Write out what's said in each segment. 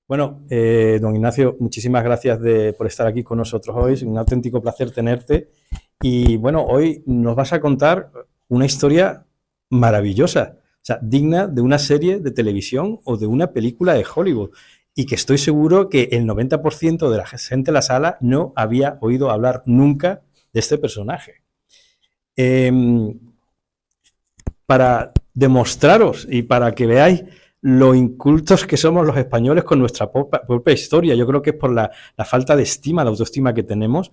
Bueno, don Ignacio, muchísimas gracias por estar aquí con nosotros hoy. Es un auténtico placer tenerte. Y bueno, hoy nos vas a contar una historia maravillosa, o sea, digna de una serie de televisión o de una película de Hollywood. Y que estoy seguro que el 90% de la gente en la sala no había oído hablar nunca de este personaje. Para demostraros y para que veáis lo incultos que somos los españoles con nuestra propia historia. Yo creo que es por la falta de estima, la autoestima que tenemos.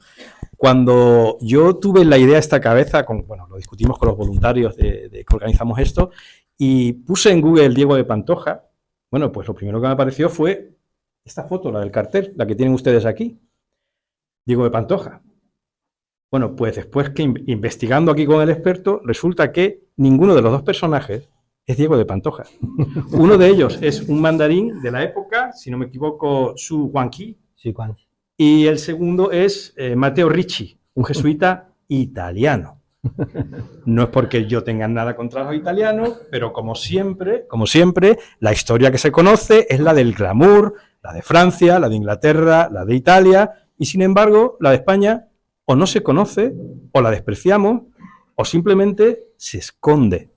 Cuando yo tuve la idea de esta cabeza, bueno, lo discutimos con los voluntarios de que organizamos esto, y puse en Google Diego de Pantoja, bueno, pues lo primero que me apareció fue esta foto, la del cartel, la que tienen ustedes aquí, Diego de Pantoja. Bueno, pues después que investigando aquí con el experto, resulta que ninguno de los dos personajes es Diego de Pantoja. Uno de ellos es un mandarín de la época, si no me equivoco, Su Guanqui. Sí, y el segundo es Matteo Ricci, un jesuita italiano. No es porque yo tenga nada contra los italianos, pero como siempre, la historia que se conoce es la del glamour, la de Francia, la de Inglaterra, la de Italia, y sin embargo, la de España o no se conoce, o la despreciamos, o simplemente se esconde.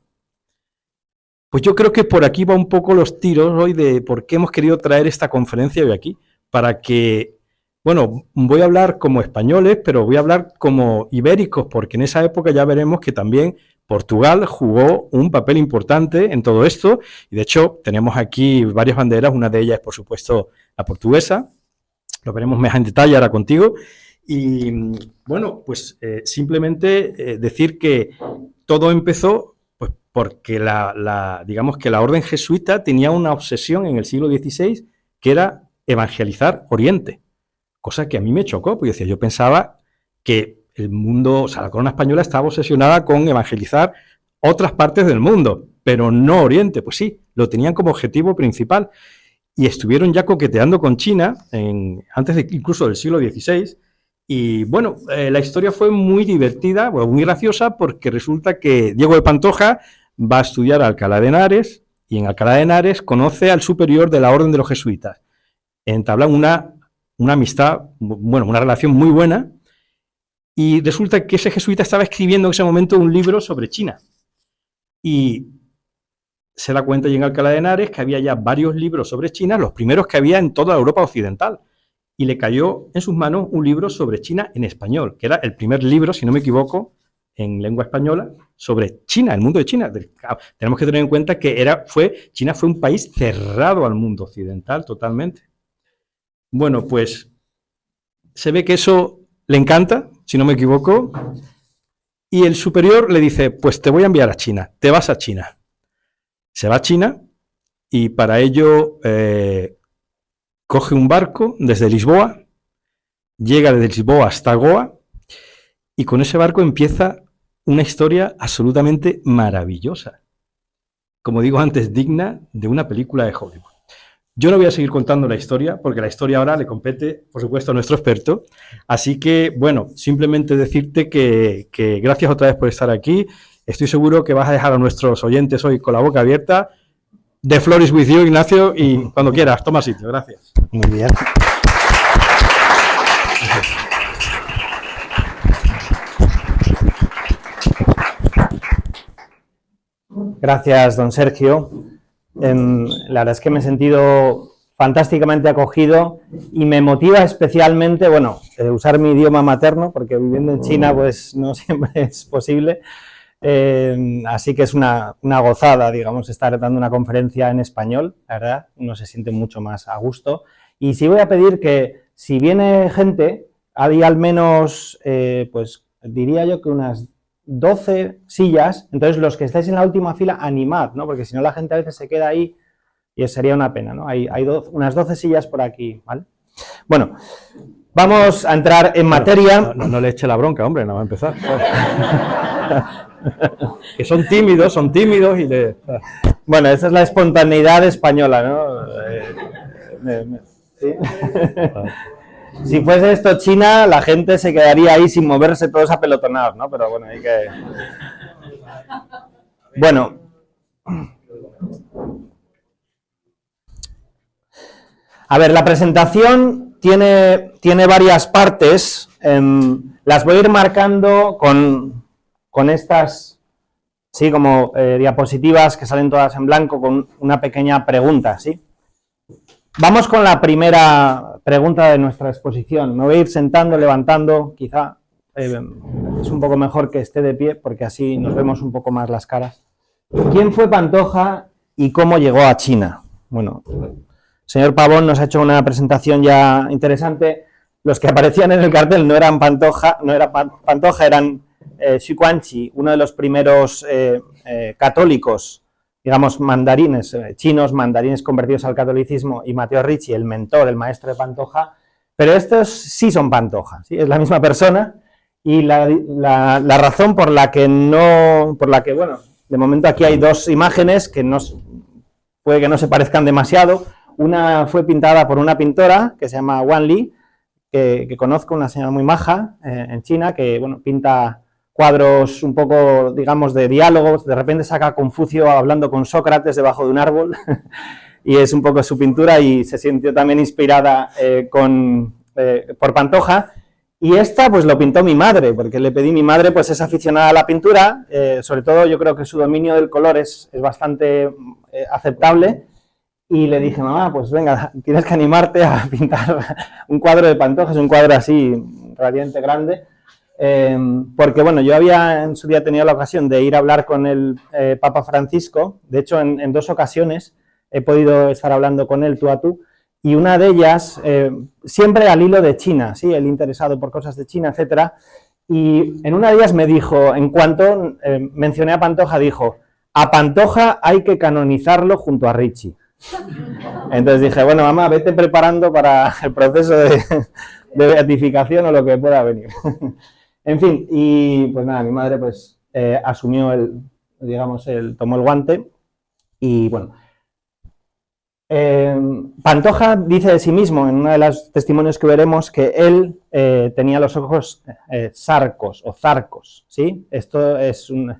Pues yo creo que por aquí va un poco los tiros hoy de por qué hemos querido traer esta conferencia hoy aquí, para que, bueno, voy a hablar como españoles, pero voy a hablar como ibéricos, porque en esa época ya veremos que también Portugal jugó un papel importante en todo esto, y de hecho tenemos aquí varias banderas, una de ellas es por supuesto la portuguesa, lo veremos más en detalle ahora contigo. Y bueno, pues simplemente decir que todo empezó pues, porque digamos que la orden jesuita tenía una obsesión en el siglo XVI que era evangelizar Oriente, cosa que a mí me chocó, porque decía, yo pensaba que el mundo, o sea, la corona española estaba obsesionada con evangelizar otras partes del mundo, pero no Oriente. Pues sí, lo tenían como objetivo principal y estuvieron ya coqueteando con China antes incluso del siglo XVI. Y bueno, la historia fue muy divertida, bueno, muy graciosa, porque resulta que Diego de Pantoja va a estudiar a Alcalá de Henares y en Alcalá de Henares conoce al superior de la Orden de los Jesuitas. Entablan una amistad, bueno, una relación muy buena, y resulta que ese jesuita estaba escribiendo en ese momento un libro sobre China. Y se da cuenta allí en Alcalá de Henares que había ya varios libros sobre China, los primeros que había en toda Europa occidental. Y le cayó en sus manos un libro sobre China en español, que era el primer libro, si no me equivoco, en lengua española, sobre China, el mundo de China. Tenemos que tener en cuenta que China fue un país cerrado al mundo occidental totalmente. Bueno, pues se ve que eso le encanta, si no me equivoco, y el superior le dice, pues te voy a enviar a China, te vas a China. Se va a China y para ello coge un barco desde Lisboa, llega desde Lisboa hasta Goa y con ese barco empieza una historia absolutamente maravillosa. Como digo antes, digna de una película de Hollywood. Yo no voy a seguir contando la historia, porque la historia ahora le compete, por supuesto, a nuestro experto. Así que, bueno, simplemente decirte que gracias otra vez por estar aquí. Estoy seguro que vas a dejar a nuestros oyentes hoy con la boca abierta. The floor is with you, Ignacio, y cuando quieras, toma sitio. Gracias. Muy bien. Gracias, don Sergio. La verdad es que me he sentido fantásticamente acogido y me motiva especialmente, bueno, usar mi idioma materno, porque viviendo en China pues no siempre es posible, así que es una gozada, digamos, estar dando una conferencia en español, la verdad, uno se siente mucho más a gusto. Y sí voy a pedir que si viene gente, hay al menos, pues diría yo que unas 12 sillas, entonces los que estáis en la última fila, animad, ¿no? Porque si no la gente a veces se queda ahí y sería una pena, ¿no? Hay unas 12 sillas por aquí, ¿vale? Bueno, vamos a entrar en materia. No le eche la bronca, hombre, no va a empezar. Que son tímidos y le... Bueno, esa es la espontaneidad española, ¿no? ¿Sí? Si fuese esto China, la gente se quedaría ahí sin moverse, todos apelotonados, ¿no? Pero bueno, hay que... Bueno. A ver, la presentación tiene varias partes. Las voy a ir marcando con estas, sí, como diapositivas que salen todas en blanco con una pequeña pregunta, ¿sí? Vamos con la primera pregunta de nuestra exposición. Me voy a ir sentando, levantando, quizá es un poco mejor que esté de pie porque así nos vemos un poco más las caras. ¿Quién fue Pantoja y cómo llegó a China? Bueno, el señor Pavón nos ha hecho una presentación ya interesante. Los que aparecían en el cartel no eran Pantoja, eran Xu Guangqi, uno de los primeros católicos, digamos, mandarines, chinos, mandarines convertidos al catolicismo, y Matteo Ricci, el mentor, el maestro de Pantoja, pero estos sí son Pantoja, ¿sí? Es la misma persona, y la razón por la que, bueno, de momento aquí hay dos imágenes que puede que no se parezcan demasiado. Una fue pintada por una pintora que se llama Wang Li, que conozco, una señora muy maja en China, que, bueno, pinta cuadros un poco, digamos, de diálogos. De repente saca a Confucio hablando con Sócrates debajo de un árbol y es un poco su pintura, y se sintió también inspirada por Pantoja. Y esta pues lo pintó mi madre, porque le pedí, mi madre pues es aficionada a la pintura, sobre todo yo creo que su dominio del color es bastante aceptable, y le dije, mamá, pues venga, tienes que animarte a pintar un cuadro de Pantoja. Es un cuadro así relativamente grande, porque bueno, yo había en su día tenido la ocasión de ir a hablar con el Papa Francisco. De hecho en 2 ocasiones he podido estar hablando con él tú a tú, y una de ellas, siempre al hilo de China, ¿sí? Él interesado por cosas de China, etcétera, y en una de ellas me dijo, en cuanto mencioné a Pantoja, dijo, a Pantoja hay que canonizarlo junto a Ricci. Entonces dije, bueno, mamá, vete preparando para el proceso de beatificación o lo que pueda venir. En fin, y pues nada, mi madre pues asumió tomó el guante, y bueno, Pantoja dice de sí mismo, en uno de los testimonios que veremos, que él tenía los ojos sarcos o zarcos, ¿sí? Esto es un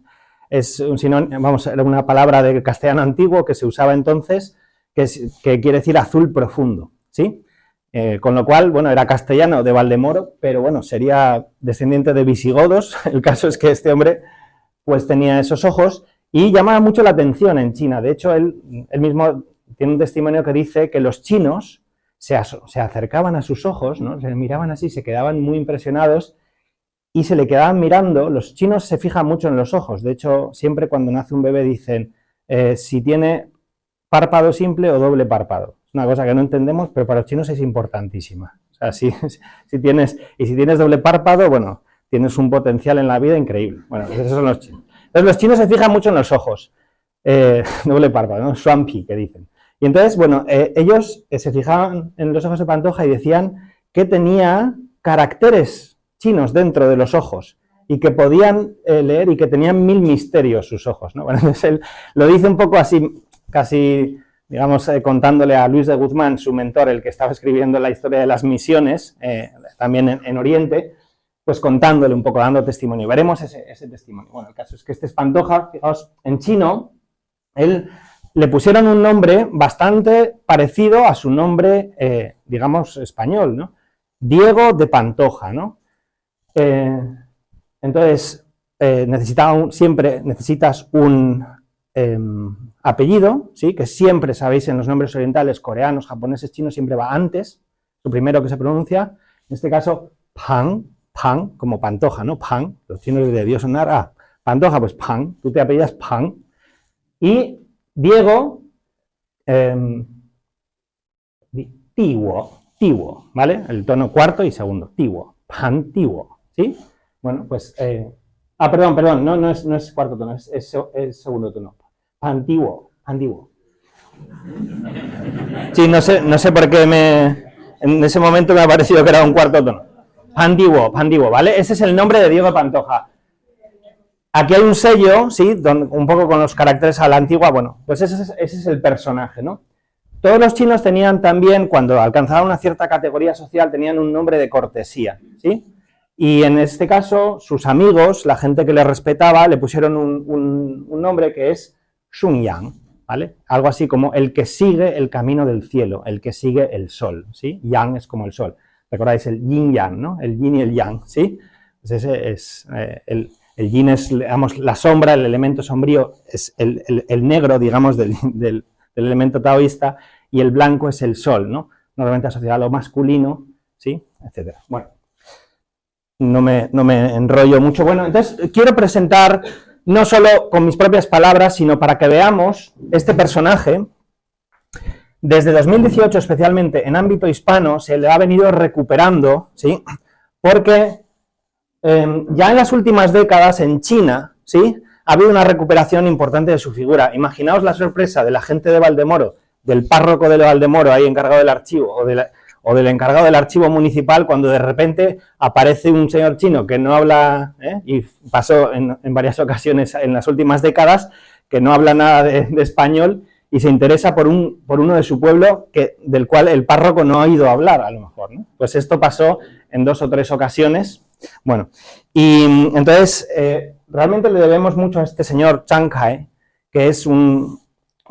sinónimo, vamos, era una palabra del castellano antiguo que se usaba entonces, que quiere decir azul profundo, ¿sí? Con lo cual, bueno, era castellano de Valdemoro, pero bueno, sería descendiente de visigodos. El caso es que este hombre pues tenía esos ojos y llamaba mucho la atención en China. De hecho, él mismo tiene un testimonio que dice que los chinos se acercaban a sus ojos, ¿no? Se miraban así, se quedaban muy impresionados y se le quedaban mirando. Los chinos se fijan mucho en los ojos. De hecho, siempre cuando nace un bebé dicen si tiene párpado simple o doble párpado. Es una cosa que no entendemos, pero para los chinos es importantísima. O sea, si tienes doble párpado, bueno, tienes un potencial en la vida increíble. Bueno, esos son los chinos. Entonces, los chinos se fijan mucho en los ojos. Doble párpado, ¿no? Shuangpi, que dicen. Y entonces, bueno, ellos se fijaban en los ojos de Pantoja y decían que tenía caracteres chinos dentro de los ojos y que podían leer, y que tenían 1000 misterios sus ojos, ¿no? Bueno, entonces él lo dice un poco así, casi, digamos, contándole a Luis de Guzmán, su mentor, el que estaba escribiendo la historia de las misiones, también en Oriente, pues contándole un poco, dando testimonio. Veremos ese testimonio. Bueno, el caso es que este es Pantoja. Fijaos, en chino, él le pusieron un nombre bastante parecido a su nombre, digamos, español, ¿no? Diego de Pantoja, ¿no? Entonces, siempre necesitas un apellido, ¿sí? Que siempre, sabéis, en los nombres orientales, coreanos, japoneses, chinos, siempre va antes, lo primero que se pronuncia. En este caso, Pang, como Pantoja, ¿no? Pang, los chinos les debió sonar, Pantoja, pues Pang, tú te apellidas Pang. Y Diego, Tiwo, ¿vale? El tono cuarto y segundo, Tiwo, Pan Tiwo, ¿sí? Bueno, pues, perdón, no es cuarto tono, es segundo tono. Pan Tiwo. Sí, no sé por qué en ese momento me ha parecido que era un cuarto tono. Pandiwo, ¿vale? Ese es el nombre de Diego Pantoja. Aquí hay un sello, sí, un poco con los caracteres a la antigua, bueno, pues ese es el personaje, ¿no? Todos los chinos tenían también, cuando alcanzaban una cierta categoría social, tenían un nombre de cortesía, ¿sí? Y en este caso, sus amigos, la gente que le respetaba, le pusieron un nombre que es Shun Yang, ¿vale? Algo así como el que sigue el camino del cielo, el que sigue el sol, ¿sí? Yang es como el sol. ¿Recordáis el yin yang, ¿no? El yin y el yang, ¿sí? Pues ese es el yin es, digamos, la sombra, el elemento sombrío es el negro, digamos, del elemento taoísta, y el blanco es el sol, ¿no? Normalmente asociado a lo masculino, ¿sí? Etcétera. Bueno, no me enrollo mucho. Bueno, entonces quiero presentar, no solo con mis propias palabras, sino para que veamos este personaje. Desde 2018, especialmente en ámbito hispano, se le ha venido recuperando, ¿sí? Porque ya en las últimas décadas en China, ¿sí?, ha habido una recuperación importante de su figura. Imaginaos la sorpresa de la gente de Valdemoro, del párroco de Valdemoro ahí encargado del archivo, o del encargado del archivo municipal, cuando de repente aparece un señor chino que no habla, y pasó en varias ocasiones en las últimas décadas, que no habla nada de español y se interesa por uno de su pueblo del cual el párroco no ha oído hablar, a lo mejor, ¿no? Pues esto pasó en 2 o 3 ocasiones. Bueno, y entonces realmente le debemos mucho a este señor Chang Kai, que es un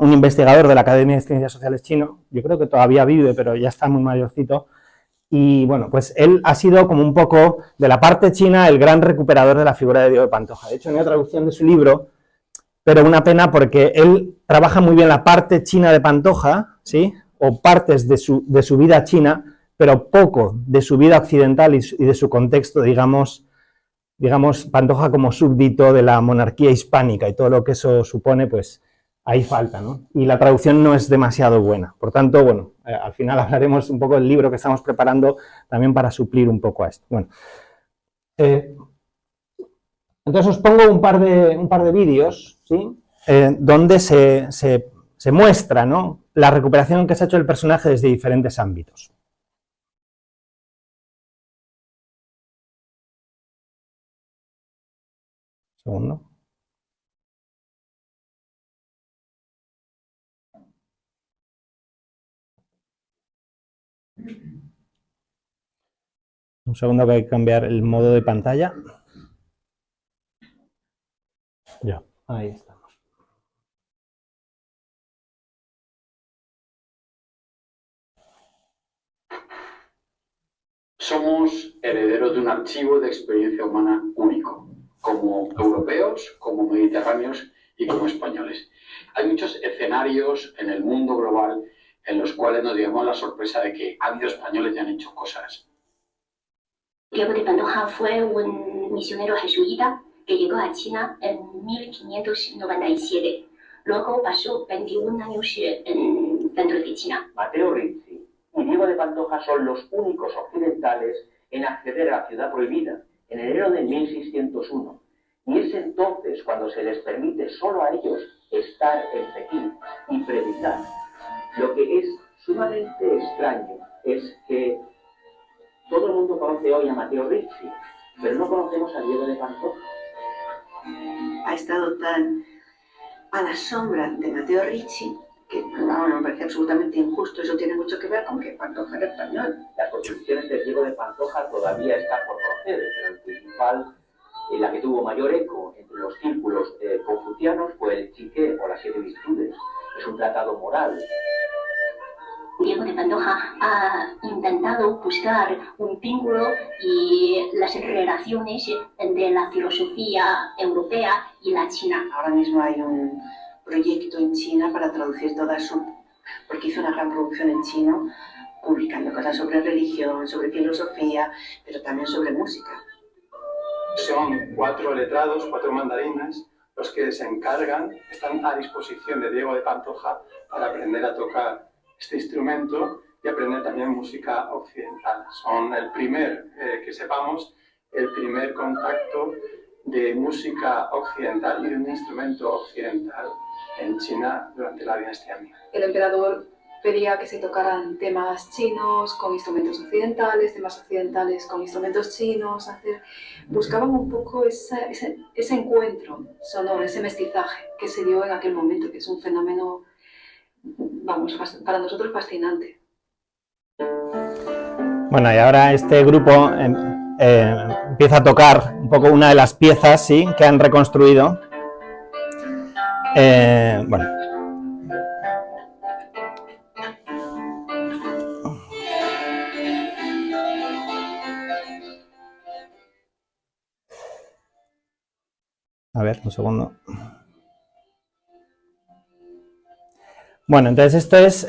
investigador de la Academia de Ciencias Sociales chino. Yo creo que todavía vive, pero ya está muy mayorcito. Y bueno, pues él ha sido como un poco, de la parte china, el gran recuperador de la figura de Diego de Pantoja. De hecho, no hay traducción de su libro, pero una pena porque él trabaja muy bien la parte china de Pantoja, ¿sí?, o partes de su vida china, pero poco de su vida occidental y de su contexto, digamos, Pantoja como súbdito de la monarquía hispánica y todo lo que eso supone, pues ahí falta, ¿no? Y la traducción no es demasiado buena. Por tanto, bueno, al final hablaremos un poco del libro que estamos preparando también para suplir un poco a esto. Bueno, entonces os pongo un par de vídeos, ¿sí?, donde se muestra, ¿no?, la recuperación que se ha hecho del personaje desde diferentes ámbitos. Segundo. Un segundo que hay que cambiar el modo de pantalla. Ya, ahí estamos. Somos herederos de un archivo de experiencia humana único, como europeos, como mediterráneos y como españoles. Hay muchos escenarios en el mundo global en los cuales nos llevamos la sorpresa de que ha habido españoles que han hecho cosas. Diego de Pantoja fue un misionero jesuita que llegó a China en 1597. Luego pasó 21 años dentro de China. Mateo Ricci y Diego de Pantoja son los únicos occidentales en acceder a la ciudad prohibida, en enero de 1601. Y es entonces cuando se les permite solo a ellos estar en Pekín y predicar. Lo que es sumamente extraño es que todo el mundo conoce hoy a Mateo Ricci, pero no conocemos a Diego de Pantoja. Ha estado tan a la sombra de Mateo Ricci que no, me parece absolutamente injusto. Eso tiene mucho que ver con que Pantoja era español. Las construcciones de Diego de Pantoja todavía están por conocer, pero el principal, la que tuvo mayor eco entre los círculos confucianos, fue el Chiqué o las 7 virtudes. Es un tratado moral. Diego de Pantoja ha intentado buscar un vínculo y las relaciones entre la filosofía europea y la china. Ahora mismo hay un proyecto en China para traducir toda porque hizo una gran producción en chino, publicando cosas sobre religión, sobre filosofía, pero también sobre música. Son 4 letrados, 4 mandarines, los que se encargan, están a disposición de Diego de Pantoja para aprender a tocar este instrumento y aprender también música occidental. Son el primer, que sepamos, el primer contacto de música occidental y de un instrumento occidental en China durante la dinastía Ming. El emperador pedía que se tocaran temas chinos con instrumentos occidentales, temas occidentales con instrumentos chinos, buscaban un poco ese encuentro sonoro, ese mestizaje que se dio en aquel momento, que es un fenómeno, vamos, para nosotros fascinante. Bueno, y ahora este grupo empieza a tocar un poco una de las piezas, ¿sí?, que han reconstruido. Bueno. A ver, un segundo. Bueno, entonces esto es,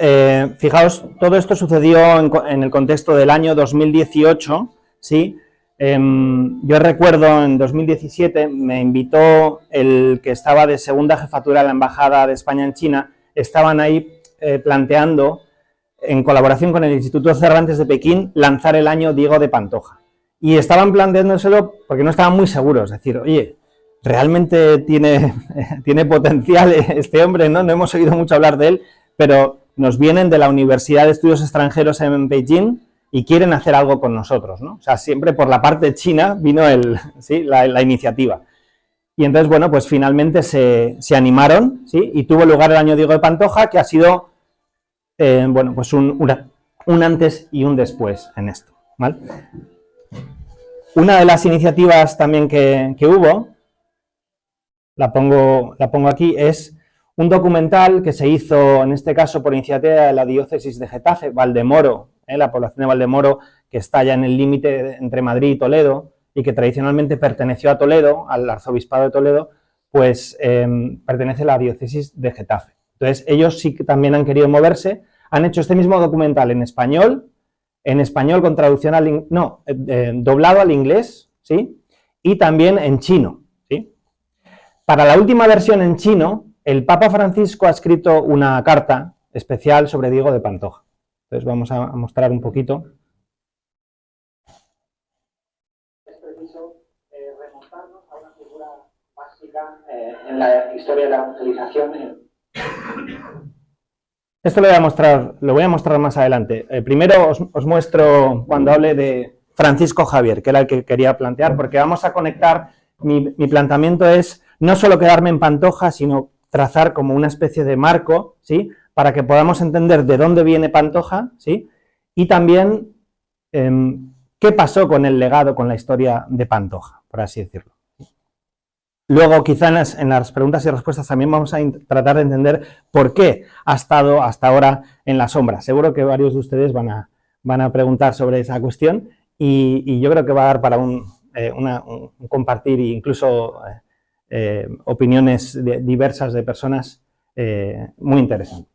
fijaos, todo esto sucedió en el contexto del año 2018, ¿sí? Yo recuerdo en 2017 me invitó el que estaba de segunda jefatura de la Embajada de España en China, estaban ahí planteando, en colaboración con el Instituto Cervantes de Pekín, lanzar el año Diego de Pantoja. Y estaban planteándoselo porque no estaban muy seguros, es decir, oye, realmente tiene potencial este hombre, ¿no? No hemos oído mucho hablar de él, pero nos vienen de la Universidad de Estudios Extranjeros en Beijing y quieren hacer algo con nosotros, ¿no? O sea, siempre por la parte china vino la iniciativa. Y entonces, bueno, pues finalmente se animaron, ¿sí? Y tuvo lugar el año Diego de Pantoja, que ha sido, bueno, pues un antes y un después en esto, ¿vale? Una de las iniciativas también que hubo, la pongo aquí, es un documental que se hizo, en este caso, por iniciativa de la diócesis de Getafe, Valdemoro, la población de Valdemoro, que está ya en el límite entre Madrid y Toledo, y que tradicionalmente perteneció a Toledo, al arzobispado de Toledo, pues pertenece a la diócesis de Getafe. Entonces, ellos sí que también han querido moverse, han hecho este mismo documental en español con traducción doblado al inglés, ¿sí? Y también en chino, ¿sí? Para la última versión en chino, el Papa Francisco ha escrito una carta especial sobre Diego de Pantoja. Entonces vamos a mostrar un poquito. Es preciso remontarnos a una figura básica en la historia de la evangelización. Esto lo voy a mostrar más adelante. Primero os muestro cuando hable de Francisco Javier, que era el que quería plantear, porque vamos a conectar, mi planteamiento es no solo quedarme en Pantoja, sino trazar como una especie de marco, ¿sí?, para que podamos entender de dónde viene Pantoja, ¿sí?, y también qué pasó con el legado, con la historia de Pantoja, por así decirlo. Luego, quizá en las preguntas y respuestas también vamos a tratar de entender por qué ha estado hasta ahora en la sombra. Seguro que varios de ustedes van a preguntar sobre esa cuestión y yo creo que va a dar para un compartir e incluso opiniones diversas de personas muy interesantes.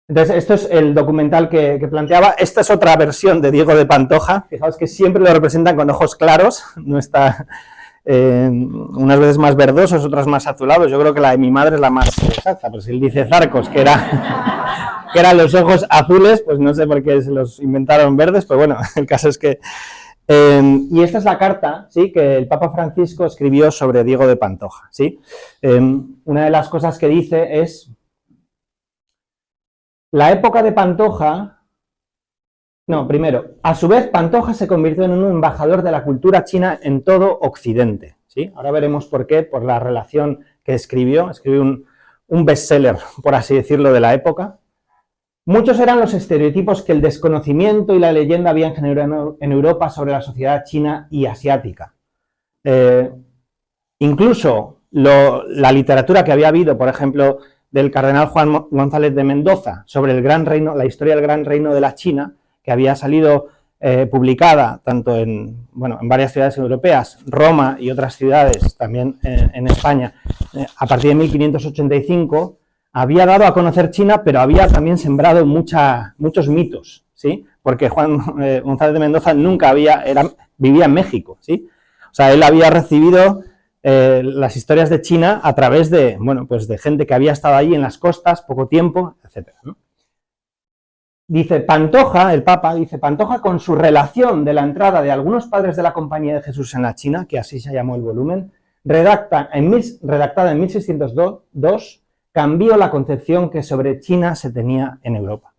Entonces, esto es el documental que planteaba. Esta es otra versión de Diego de Pantoja. Fijaos que siempre lo representan con ojos claros, no está unas veces más verdosos, otras más azulados. Yo creo que la de mi madre es la más exacta, pero si él dice Zarcos, que eran los ojos azules, pues no sé por qué se los inventaron verdes, pero bueno, el caso es que... y esta es la carta, ¿sí?, que el Papa Francisco escribió sobre Diego de Pantoja, ¿sí? Una de las cosas que dice es: la época de Pantoja... No, primero, a su vez Pantoja se convirtió en un embajador de la cultura china en todo Occidente, ¿sí? Ahora veremos por qué, por la relación que escribió un bestseller, por así decirlo, de la época. Muchos eran los estereotipos que el desconocimiento y la leyenda habían generado en Europa sobre la sociedad china y asiática. Incluso la literatura que había habido, por ejemplo, del cardenal Juan González de Mendoza sobre el gran reino, la historia del gran reino de la China, que había salido publicada tanto en varias ciudades europeas, Roma y otras ciudades también en España, a partir de 1585, había dado a conocer China, pero había también sembrado muchos mitos, ¿sí? Porque Juan González de Mendoza vivía en México, ¿sí? O sea, él había recibido las historias de China a través de, pues de gente que había estado allí en las costas poco tiempo, etcétera, ¿no? Dice Pantoja, el Papa, dice Pantoja, con su relación de la entrada de algunos padres de la Compañía de Jesús en la China, que así se llamó el volumen, redactada en 1602, cambió la concepción que sobre China se tenía en Europa.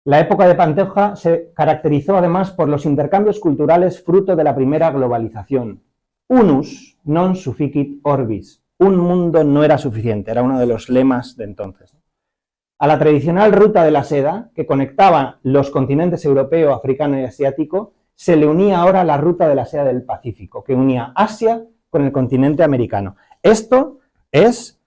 La época de Pantoja se caracterizó además por los intercambios culturales fruto de la primera globalización. Unus non sufficit orbis. Un mundo no era suficiente, era uno de los lemas de entonces. A la tradicional ruta de la seda, que conectaba los continentes europeo, africano y asiático, se le unía ahora la ruta de la seda del Pacífico, que unía Asia con el continente americano. Esto es,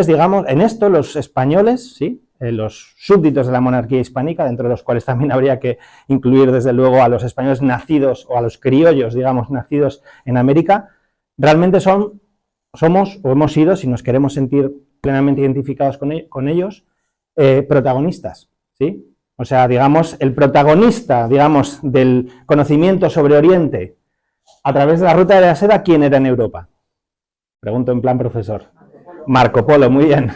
digamos, en esto los españoles, ¿sí?, los súbditos de la monarquía hispánica, dentro de los cuales también habría que incluir desde luego a los españoles nacidos o a los criollos, digamos, nacidos en América, realmente somos o hemos sido, si nos queremos sentir plenamente identificados con ellos, protagonistas, ¿sí? O sea, digamos, el protagonista, digamos, del conocimiento sobre Oriente a través de la ruta de la seda, ¿quién era en Europa? Pregunto en plan profesor. Marco Polo, muy bien.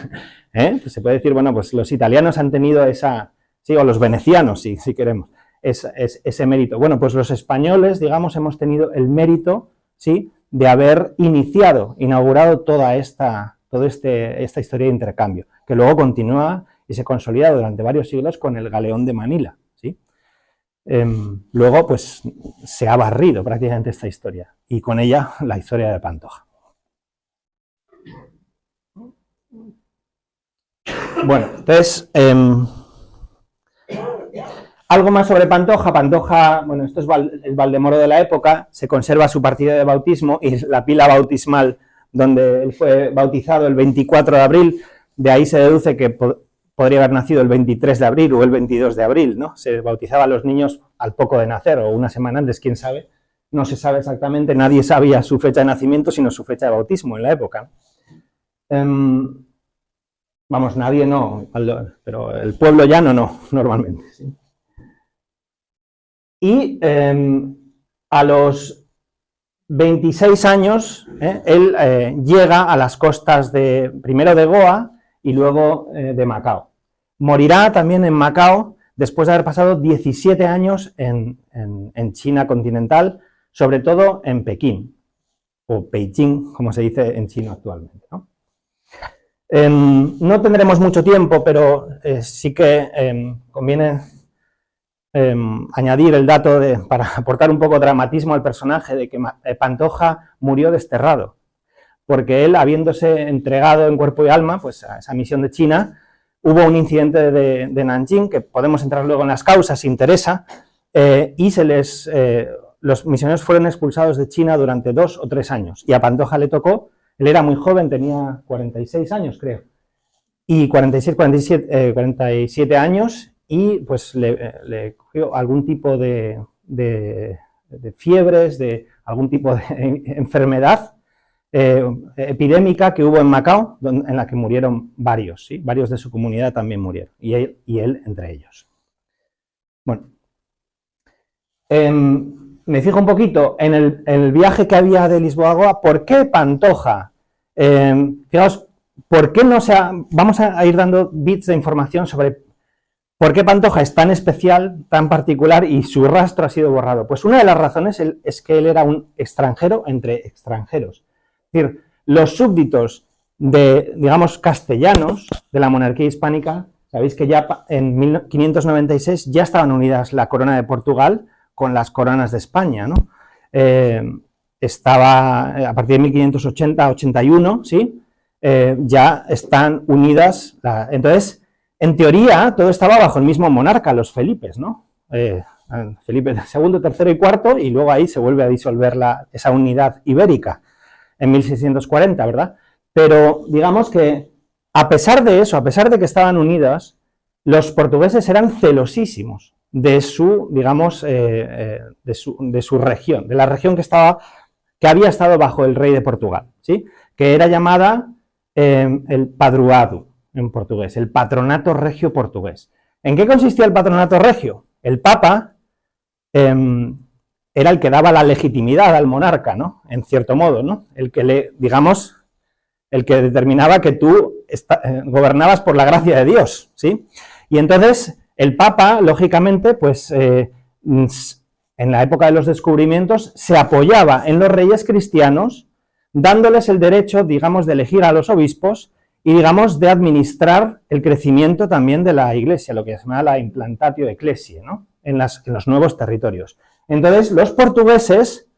Pues se puede decir, bueno, pues los italianos han tenido esa, sí, o los venecianos, si queremos, ese mérito. Bueno, pues los españoles, digamos, hemos tenido el mérito, ¿sí?, de haber inaugurado toda esta historia de intercambio, que luego continúa y se consolida durante varios siglos con el galeón de Manila, ¿sí? Luego, pues, se ha barrido prácticamente esta historia, y con ella la historia de Pantoja. Bueno, entonces, algo más sobre Pantoja. Pantoja, bueno, esto es el Valdemoro de la época, se conserva su partida de bautismo y la pila bautismal donde él fue bautizado el 24 de abril, de ahí se deduce que podría haber nacido el 23 de abril o el 22 de abril, ¿no? Se bautizaba a los niños al poco de nacer o una semana antes, quién sabe, no se sabe exactamente, nadie sabía su fecha de nacimiento sino su fecha de bautismo en la época. Vamos, nadie no, pero el pueblo llano no, normalmente. ¿Sí? Y a los 26 años, él llega a las costas primero de Goa y luego de Macao. Morirá también en Macao después de haber pasado 17 años en China continental, sobre todo en Pekín, o Beijing, como se dice en chino actualmente, ¿no? No tendremos mucho tiempo, pero sí que conviene añadir el dato para aportar un poco de dramatismo al personaje, de que Pantoja murió desterrado, porque él, habiéndose entregado en cuerpo y alma pues, a esa misión de China, hubo un incidente de Nanjing, que podemos entrar luego en las causas si interesa, y los misioneros fueron expulsados de China durante 2 o 3 años, y a Pantoja le tocó. Él era muy joven, tenía 46 años, creo, y 47 años, y pues le cogió algún tipo de fiebres, de algún tipo de enfermedad epidémica que hubo en Macao, en la que murieron varios, ¿sí? Varios de su comunidad también murieron, y él entre ellos. Bueno, me fijo un poquito en el viaje que había de Lisboa a Goa. ¿Por qué Pantoja? Fijaos, ¿por qué no vamos a ir dando bits de información sobre por qué Pantoja es tan especial, tan particular y su rastro ha sido borrado. Pues una de las razones es que él era un extranjero entre extranjeros. Es decir, los súbditos digamos, castellanos de la monarquía hispánica, sabéis que ya en 1596 ya estaban unidas la corona de Portugal con las coronas de España, ¿no? A partir de 1580-81, ¿sí? Ya están unidas. Entonces, en teoría, todo estaba bajo el mismo monarca, los Felipes, ¿no? Felipe II, III y IV, y luego ahí se vuelve a disolver esa unidad ibérica en 1640, ¿verdad? Pero digamos que, a pesar de eso, a pesar de que estaban unidas, los portugueses eran celosísimos de su, digamos, de su región, de la región que había estado bajo el rey de Portugal, ¿sí? Que era llamada el padroado en portugués, el patronato regio portugués. ¿En qué consistía el patronato regio? El papa era el que daba la legitimidad al monarca, ¿no? En cierto modo, ¿no? El que determinaba que tú gobernabas por la gracia de Dios, ¿sí? Y entonces el Papa, lógicamente, pues en la época de los descubrimientos, se apoyaba en los reyes cristianos, dándoles el derecho, digamos, de elegir a los obispos y, digamos, de administrar el crecimiento también de la Iglesia, lo que se llama la implantatio ecclesiae, ¿no? En los nuevos territorios. Entonces, los portugueses,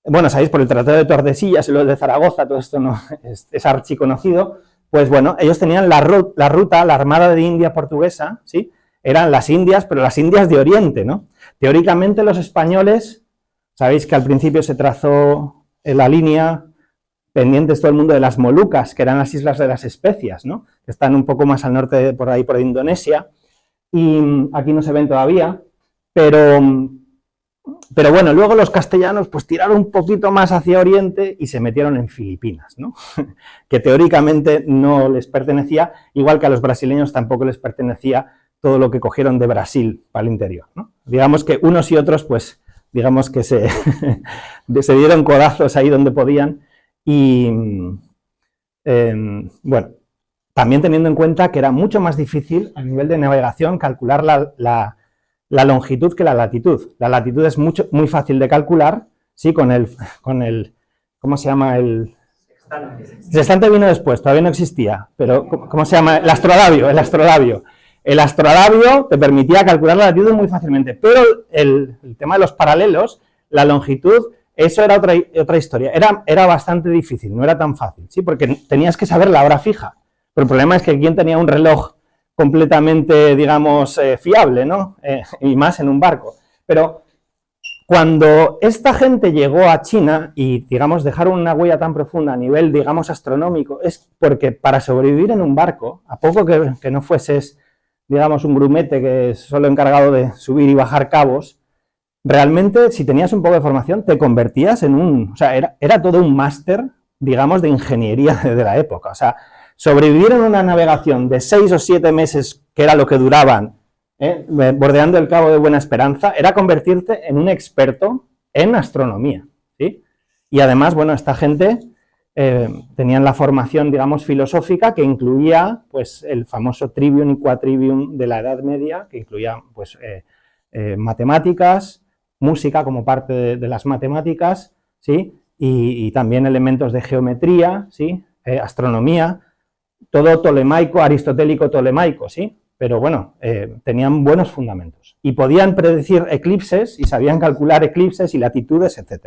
bueno, sabéis, por el Tratado de Tordesillas y los de Zaragoza, todo esto no es archiconocido, pues bueno, ellos tenían la ruta, la Armada de India portuguesa, ¿sí? Eran las Indias, pero las Indias de Oriente, ¿no? Teóricamente los españoles, sabéis que al principio se trazó la línea pendientes todo el mundo de las Molucas, que eran las Islas de las Especias, ¿no? Que están un poco más al norte, por ahí, por Indonesia, y aquí no se ven todavía, pero bueno, luego los castellanos pues tiraron un poquito más hacia Oriente y se metieron en Filipinas, ¿no? Que teóricamente no les pertenecía, igual que a los brasileños tampoco les pertenecía todo lo que cogieron de Brasil para el interior, ¿no? Digamos que unos y otros, pues, digamos que se dieron codazos ahí donde podían y, bueno, también teniendo en cuenta que era mucho más difícil a nivel de navegación calcular la longitud que la latitud. La latitud es muy fácil de calcular, sí, con el ¿cómo se llama? El sextante vino después, todavía no existía, pero ¿cómo se llama? El astrolabio. El astrolabio te permitía calcular la latitud muy fácilmente, pero el tema de los paralelos, la longitud, eso era otra historia. Era bastante difícil, no era tan fácil, ¿sí? Porque tenías que saber la hora fija. Pero el problema es que quien tenía un reloj completamente, digamos, fiable, ¿no? Y más en un barco. Pero cuando esta gente llegó a China y, digamos, dejaron una huella tan profunda a nivel, digamos, astronómico, es porque para sobrevivir en un barco, a poco que no fueses, digamos, un grumete que es solo encargado de subir y bajar cabos, realmente, si tenías un poco de formación, te convertías en o sea, era todo un máster, digamos, de ingeniería de la época. O sea, sobrevivir en una navegación de 6 o 7 meses, que era lo que duraban, bordeando el Cabo de Buena Esperanza, era convertirte en un experto en astronomía, ¿sí? Y además, bueno, esta gente tenían la formación, digamos, filosófica que incluía, pues, el famoso trivium y quadrivium de la Edad Media, que incluía, pues, matemáticas, música como parte de las matemáticas, ¿sí? Y también elementos de geometría, ¿sí? Astronomía, todo tolemaico, aristotélico tolemaico, ¿sí? Pero bueno, tenían buenos fundamentos. Y podían predecir eclipses y sabían calcular eclipses y latitudes, etc.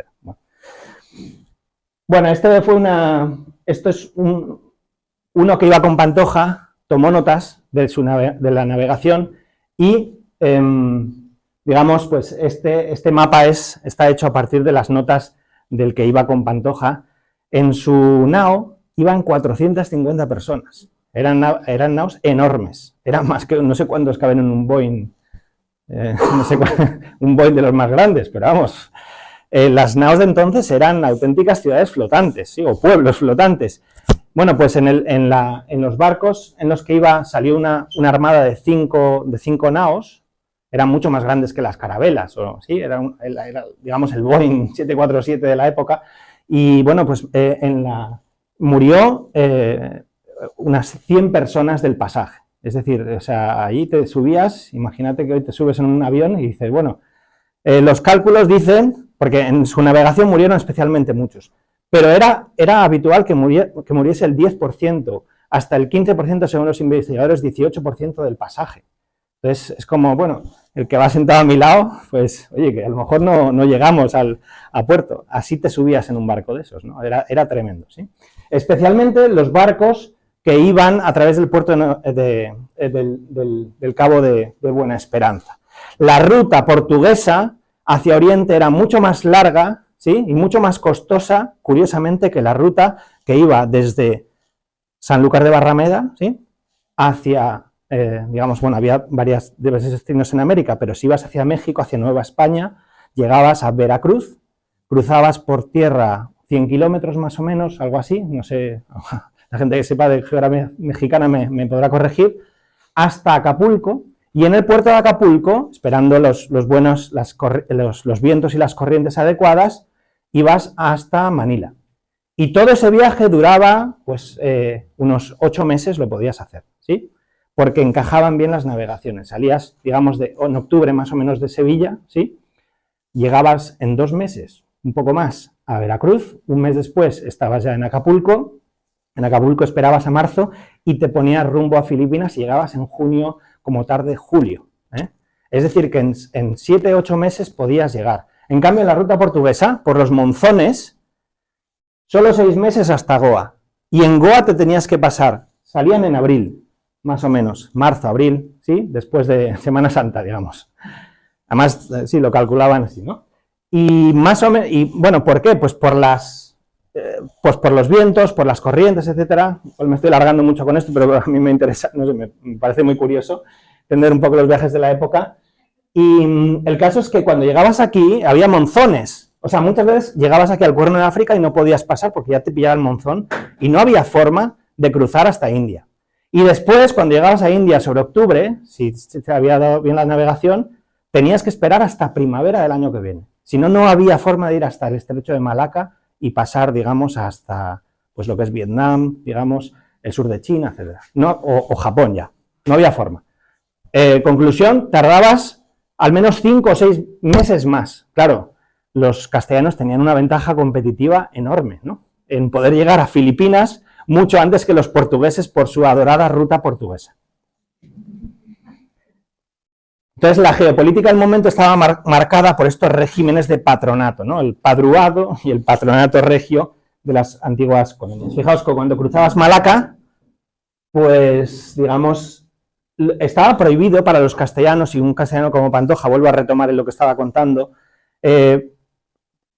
Bueno, esto es uno que iba con Pantoja, tomó notas de la navegación y, digamos, pues este mapa está hecho a partir de las notas del que iba con Pantoja. En su nao iban 450 personas. Eran naos enormes. Eran más que, no sé cuántos caben en un Boeing, no sé un Boeing de los más grandes, pero vamos. Las naos de entonces eran auténticas ciudades flotantes, ¿sí? O pueblos flotantes. Bueno, pues en los barcos en los que iba salió una armada de cinco naos. Eran mucho más grandes que las carabelas, ¿sí? Era digamos, el Boeing 747 de la época. Y bueno, pues murió unas 100 personas del pasaje. Es decir, o sea, allí te subías, imagínate que hoy te subes en un avión y dices, bueno, los cálculos dicen, porque en su navegación murieron especialmente muchos, pero era habitual que muriese el 10%, hasta el 15% según los investigadores, 18% del pasaje. Entonces, es como, bueno, el que va sentado a mi lado, pues, oye, que a lo mejor no llegamos a puerto. Así te subías en un barco de esos, ¿no? Era tremendo, ¿sí? Especialmente los barcos que iban a través del puerto del Cabo de Buena Esperanza. La ruta portuguesa hacia Oriente era mucho más larga, ¿sí? Y mucho más costosa, curiosamente, que la ruta que iba desde Sanlúcar de Barrameda, ¿sí? Hacia... digamos, bueno, había varios destinos en América, pero si ibas hacia México, hacia Nueva España, llegabas a Veracruz, cruzabas por tierra 100 kilómetros más o menos, algo así, no sé, la gente que sepa de geografía mexicana me podrá corregir, hasta Acapulco, y en el puerto de Acapulco, esperando los vientos y las corrientes adecuadas, ibas hasta Manila. Y todo ese viaje duraba, pues, unos 8 meses lo podías hacer, ¿sí? Porque encajaban bien las navegaciones. Salías, digamos, en octubre más o menos de Sevilla, ¿sí? Llegabas en 2 meses, un poco más, a Veracruz, un mes después estabas ya en Acapulco esperabas a marzo y te ponías rumbo a Filipinas y llegabas en junio, como tarde julio, ¿eh? Es decir, que en 7 u 8 meses podías llegar. En cambio, en la ruta portuguesa, por los monzones, solo 6 meses hasta Goa. Y en Goa te tenías que pasar, salían en abril, más o menos, marzo, abril, ¿sí? Después de Semana Santa, digamos. Además, sí, lo calculaban así, ¿no? Y más o menos, y bueno, ¿por qué? Pues por los vientos, por las corrientes, etcétera. Pues me estoy largando mucho con esto, pero a mí me interesa, no sé, me parece muy curioso entender un poco los viajes de la época. Y el caso es que cuando llegabas aquí había monzones. O sea, muchas veces llegabas aquí al Cuerno de África y no podías pasar porque ya te pillaba el monzón y no había forma de cruzar hasta India. Y después, cuando llegabas a India sobre octubre, si te había dado bien la navegación, tenías que esperar hasta primavera del año que viene. Si no, no había forma de ir hasta el estrecho de Malaca y pasar, digamos, hasta pues lo que es Vietnam, digamos, el sur de China, etc. No, o Japón ya. No había forma. Conclusión, tardabas al menos 5 o 6 meses más. Claro, los castellanos tenían una ventaja competitiva enorme, ¿no? En poder llegar a Filipinas mucho antes que los portugueses por su adorada ruta portuguesa. Entonces, la geopolítica del momento estaba marcada por estos regímenes de patronato, ¿no? El padruado y el patronato regio de las antiguas colonias. Fijaos que cuando cruzabas Malaca, pues, digamos, estaba prohibido para los castellanos, y un castellano como Pantoja, vuelvo a retomar en lo que estaba contando,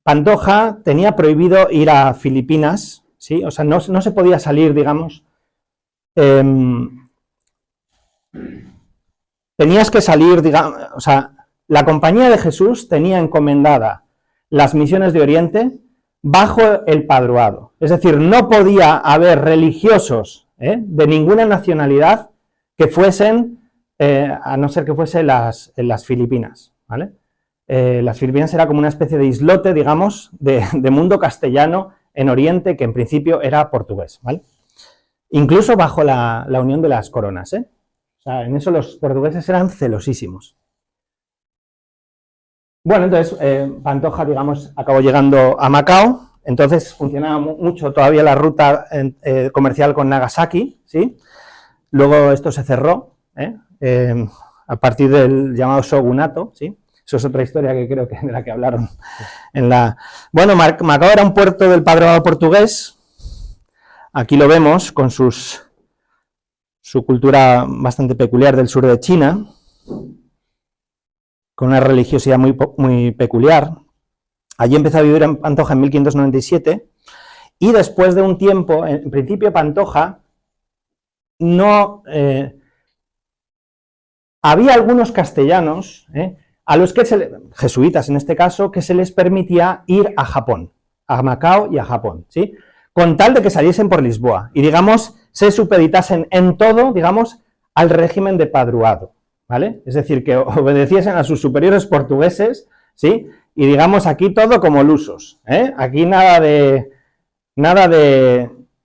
Pantoja tenía prohibido ir a Filipinas, ¿sí? O sea, no se podía salir, digamos, tenías que salir, digamos, o sea, la Compañía de Jesús tenía encomendada las misiones de Oriente bajo el padroado. Es decir, no podía haber religiosos de ninguna nacionalidad que fuesen, a no ser que fuese las Filipinas, ¿vale? Las Filipinas era como una especie de islote, digamos, de mundo castellano en Oriente, que en principio era portugués, ¿vale? Incluso bajo la unión de las coronas, ¿eh? O sea, en eso los portugueses eran celosísimos. Bueno, entonces Pantoja, digamos, acabó llegando a Macao, entonces funcionaba mucho todavía la ruta comercial con Nagasaki, ¿sí? Luego esto se cerró, a partir del llamado shogunato, ¿sí? Eso es otra historia que creo que de la que hablaron en la... Bueno, Macao era un puerto del padroado portugués, aquí lo vemos con su cultura bastante peculiar del sur de China, con una religiosidad muy peculiar. Allí empezó a vivir en Pantoja en 1597 y después de un tiempo, en principio Pantoja no... había algunos castellanos, a los que jesuitas en este caso, que se les permitía ir a Japón, a Macao y a Japón, ¿sí? Con tal de que saliesen por Lisboa y, digamos, se supeditasen en todo, digamos, al régimen de padroado, ¿vale? Es decir, que obedeciesen a sus superiores portugueses, ¿sí? Y, digamos, aquí todo como lusos, ¿eh? Aquí nada de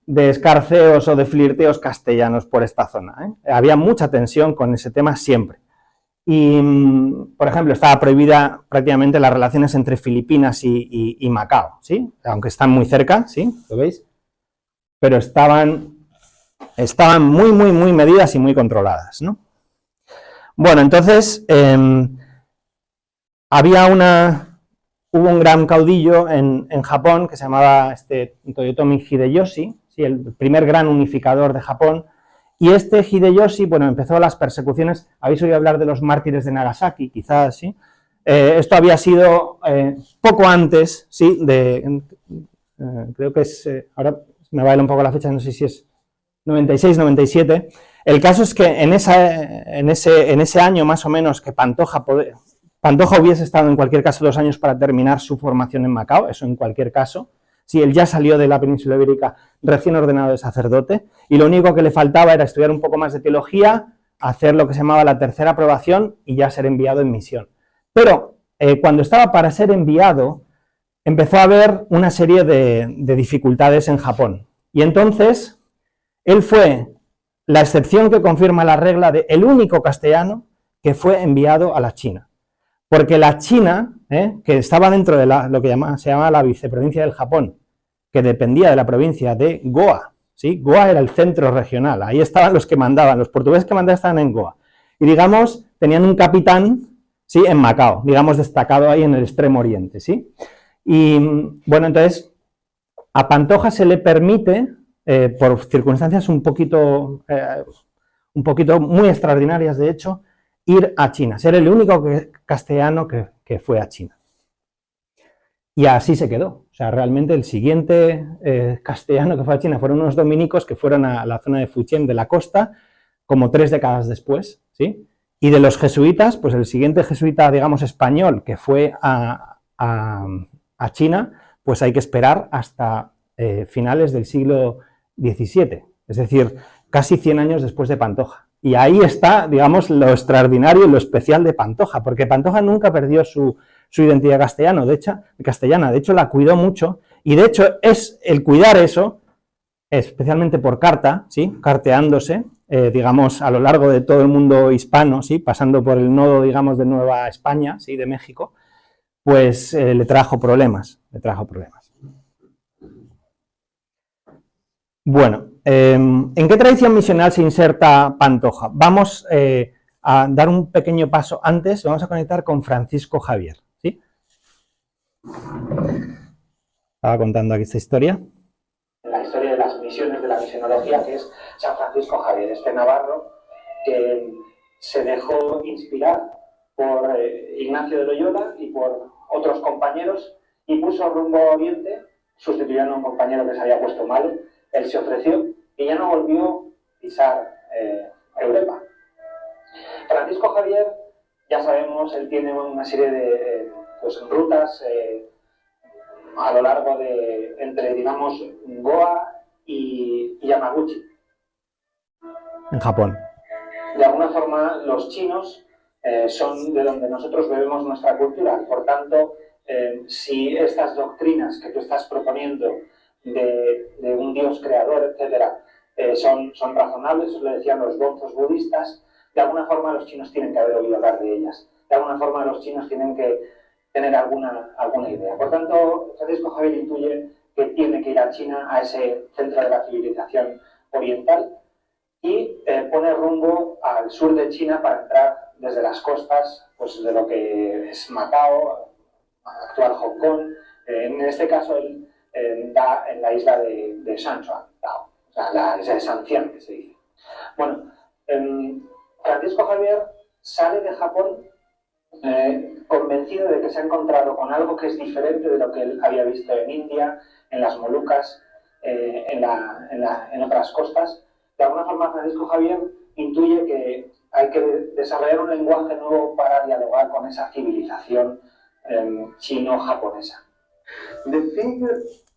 escarceos o de flirteos castellanos por esta zona, ¿eh? Había mucha tensión con ese tema siempre. Y, por ejemplo, estaba prohibida prácticamente las relaciones entre Filipinas y Macao, ¿sí? Aunque están muy cerca, ¿sí? ¿Lo veis? Pero estaban muy medidas y muy controladas, ¿no? Bueno, entonces, hubo un gran caudillo en Japón que se llamaba Toyotomi Hideyoshi, ¿sí? El primer gran unificador de Japón. Y este Hideyoshi, bueno, empezó las persecuciones. Habéis oído hablar de los mártires de Nagasaki, quizás, ¿sí? Esto había sido poco antes, ¿sí? Creo que es, ahora me baila un poco la fecha, no sé si es 96, 97. El caso es que en ese año más o menos que Pantoja hubiese estado en cualquier caso 2 años para terminar su formación en Macao, eso en cualquier caso. Sí, él ya salió de la península ibérica recién ordenado de sacerdote y lo único que le faltaba era estudiar un poco más de teología, hacer lo que se llamaba la tercera aprobación y ya ser enviado en misión. Pero cuando estaba para ser enviado, empezó a haber una serie de dificultades en Japón. Y entonces, él fue la excepción que confirma la regla de el único castellano que fue enviado a la China. Porque la China, que estaba dentro de lo que se llama la viceprovincia del Japón, que dependía de la provincia de Goa, ¿sí? Goa era el centro regional, ahí estaban los que mandaban, los portugueses que mandaban estaban en Goa. Y digamos, tenían un capitán, ¿sí? En Macao, digamos, destacado ahí en el extremo oriente, ¿sí? Y bueno, entonces, a Pantoja se le permite, por circunstancias un poquito muy extraordinarias, de hecho, ir a China, ser el único castellano que fue a China. Y así se quedó. O sea, realmente el siguiente castellano que fue a China fueron unos dominicos que fueron a la zona de Fujian de la costa, como 3 décadas después, ¿sí? Y de los jesuitas, pues el siguiente jesuita, digamos, español que fue a China, pues hay que esperar hasta finales del siglo XVII, es decir, casi 100 años después de Pantoja. Y ahí está, digamos, lo extraordinario y lo especial de Pantoja, porque Pantoja nunca perdió su identidad castellana, de hecho la cuidó mucho, y de hecho es el cuidar eso, especialmente por carta, ¿sí? Carteándose, digamos, a lo largo de todo el mundo hispano, ¿sí? Pasando por el nodo, digamos, de Nueva España, ¿sí? De México, pues le trajo problemas. Bueno, ¿en qué tradición misional se inserta Pantoja? Vamos a dar un pequeño paso antes, vamos a conectar con Francisco Javier, ¿sí? Estaba contando aquí esta historia. La historia de las misiones de la misionología, que es San Francisco Javier, este navarro que se dejó inspirar por Ignacio de Loyola y por otros compañeros y puso rumbo a Oriente, sustituyendo a un compañero que se había puesto mal. Él se ofreció y ya no volvió a pisar Europa. Francisco Javier, ya sabemos, él tiene una serie de rutas a lo largo de, entre, digamos, Goa y Yamaguchi. En Japón. De alguna forma, los chinos son de donde nosotros bebemos nuestra cultura. Y por tanto, si estas doctrinas que tú estás proponiendo de un Dios creador, etcétera, son razonables, eso le decían los bonzos budistas, de alguna forma los chinos tienen que haber oído hablar de ellas. De alguna forma los chinos tienen que tener alguna idea. Por tanto, Francisco Javier intuye que tiene que ir a China, a ese centro de la civilización oriental, y pone rumbo al sur de China para entrar desde las costas, pues de lo que es Macao, actual Hong Kong. En este caso, él da en la isla de Shanchuan, o sea, la isla de Shaanxiang, que se dice. Bueno, Francisco Javier sale de Japón convencido de que se ha encontrado con algo que es diferente de lo que él había visto en India, en las Molucas, en otras costas. De alguna forma, Francisco Javier intuye que hay que desarrollar un lenguaje nuevo para dialogar con esa civilización chino-japonesa.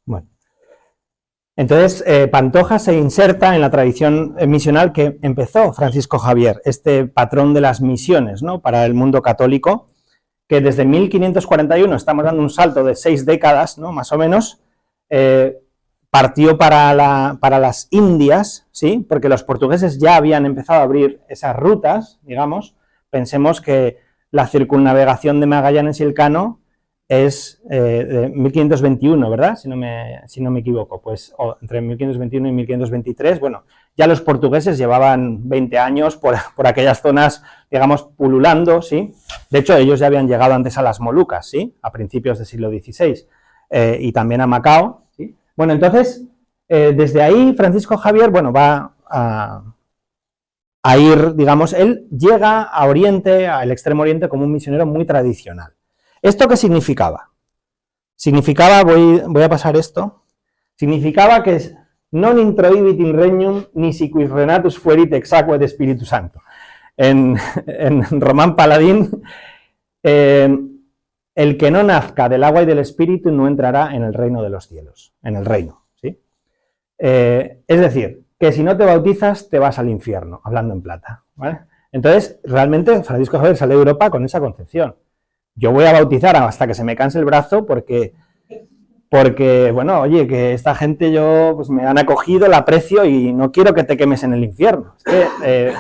Bueno. Entonces, Pantoja se inserta en la tradición misional que empezó Francisco Javier, este patrón de las misiones, ¿no? Para el mundo católico, que desde 1541, estamos dando un salto de 6 décadas, ¿no? Más o menos, partió para las Indias, ¿sí? Porque los portugueses ya habían empezado a abrir esas rutas, digamos. Pensemos que la circunnavegación de Magallanes y Elcano es de 1521, ¿verdad? Si no me equivoco, pues entre 1521 y 1523, bueno, ya los portugueses llevaban 20 años por aquellas zonas, digamos, pululando, ¿sí? De hecho, ellos ya habían llegado antes a las Molucas, ¿sí? A principios del siglo XVI, y también a Macao, ¿sí? Bueno, entonces, desde ahí Francisco Javier, bueno, va a ir, digamos, él llega a Oriente, al Extremo Oriente, como un misionero muy tradicional. ¿Esto qué significaba? Significaba, voy a pasar esto, significaba que non introibit in regnum nisi quis renatus fuerit exacque de Spiritu Santo. En Román Paladín, el que no nazca del agua y del Espíritu no entrará en el reino de los cielos, en el reino, ¿sí? Es decir, que si no te bautizas te vas al infierno, hablando en plata, ¿vale? Entonces, realmente Francisco Javier sale de Europa con esa concepción. Yo voy a bautizar hasta que se me canse el brazo porque porque, bueno, oye, que esta gente pues me han acogido, la aprecio y no quiero que te quemes en el infierno. Es que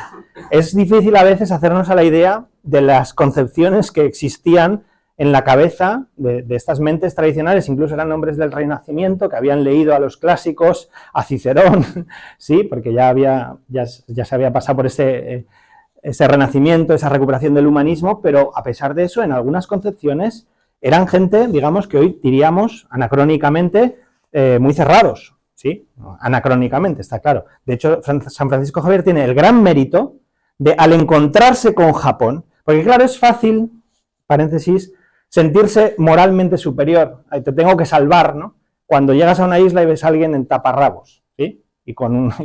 es difícil a veces hacernos a la idea de las concepciones que existían en la cabeza de estas mentes tradicionales, incluso eran hombres del Renacimiento que habían leído a los clásicos, a Cicerón, sí, porque ya se había pasado por ese renacimiento, esa recuperación del humanismo, pero a pesar de eso, en algunas concepciones eran gente, digamos, que hoy diríamos anacrónicamente muy cerrados, ¿sí? Anacrónicamente, está claro. De hecho, San Francisco Javier tiene el gran mérito de, al encontrarse con Japón, porque claro, es fácil, paréntesis, sentirse moralmente superior, te tengo que salvar, ¿no? Cuando llegas a una isla y ves a alguien en taparrabos, ¿sí? Y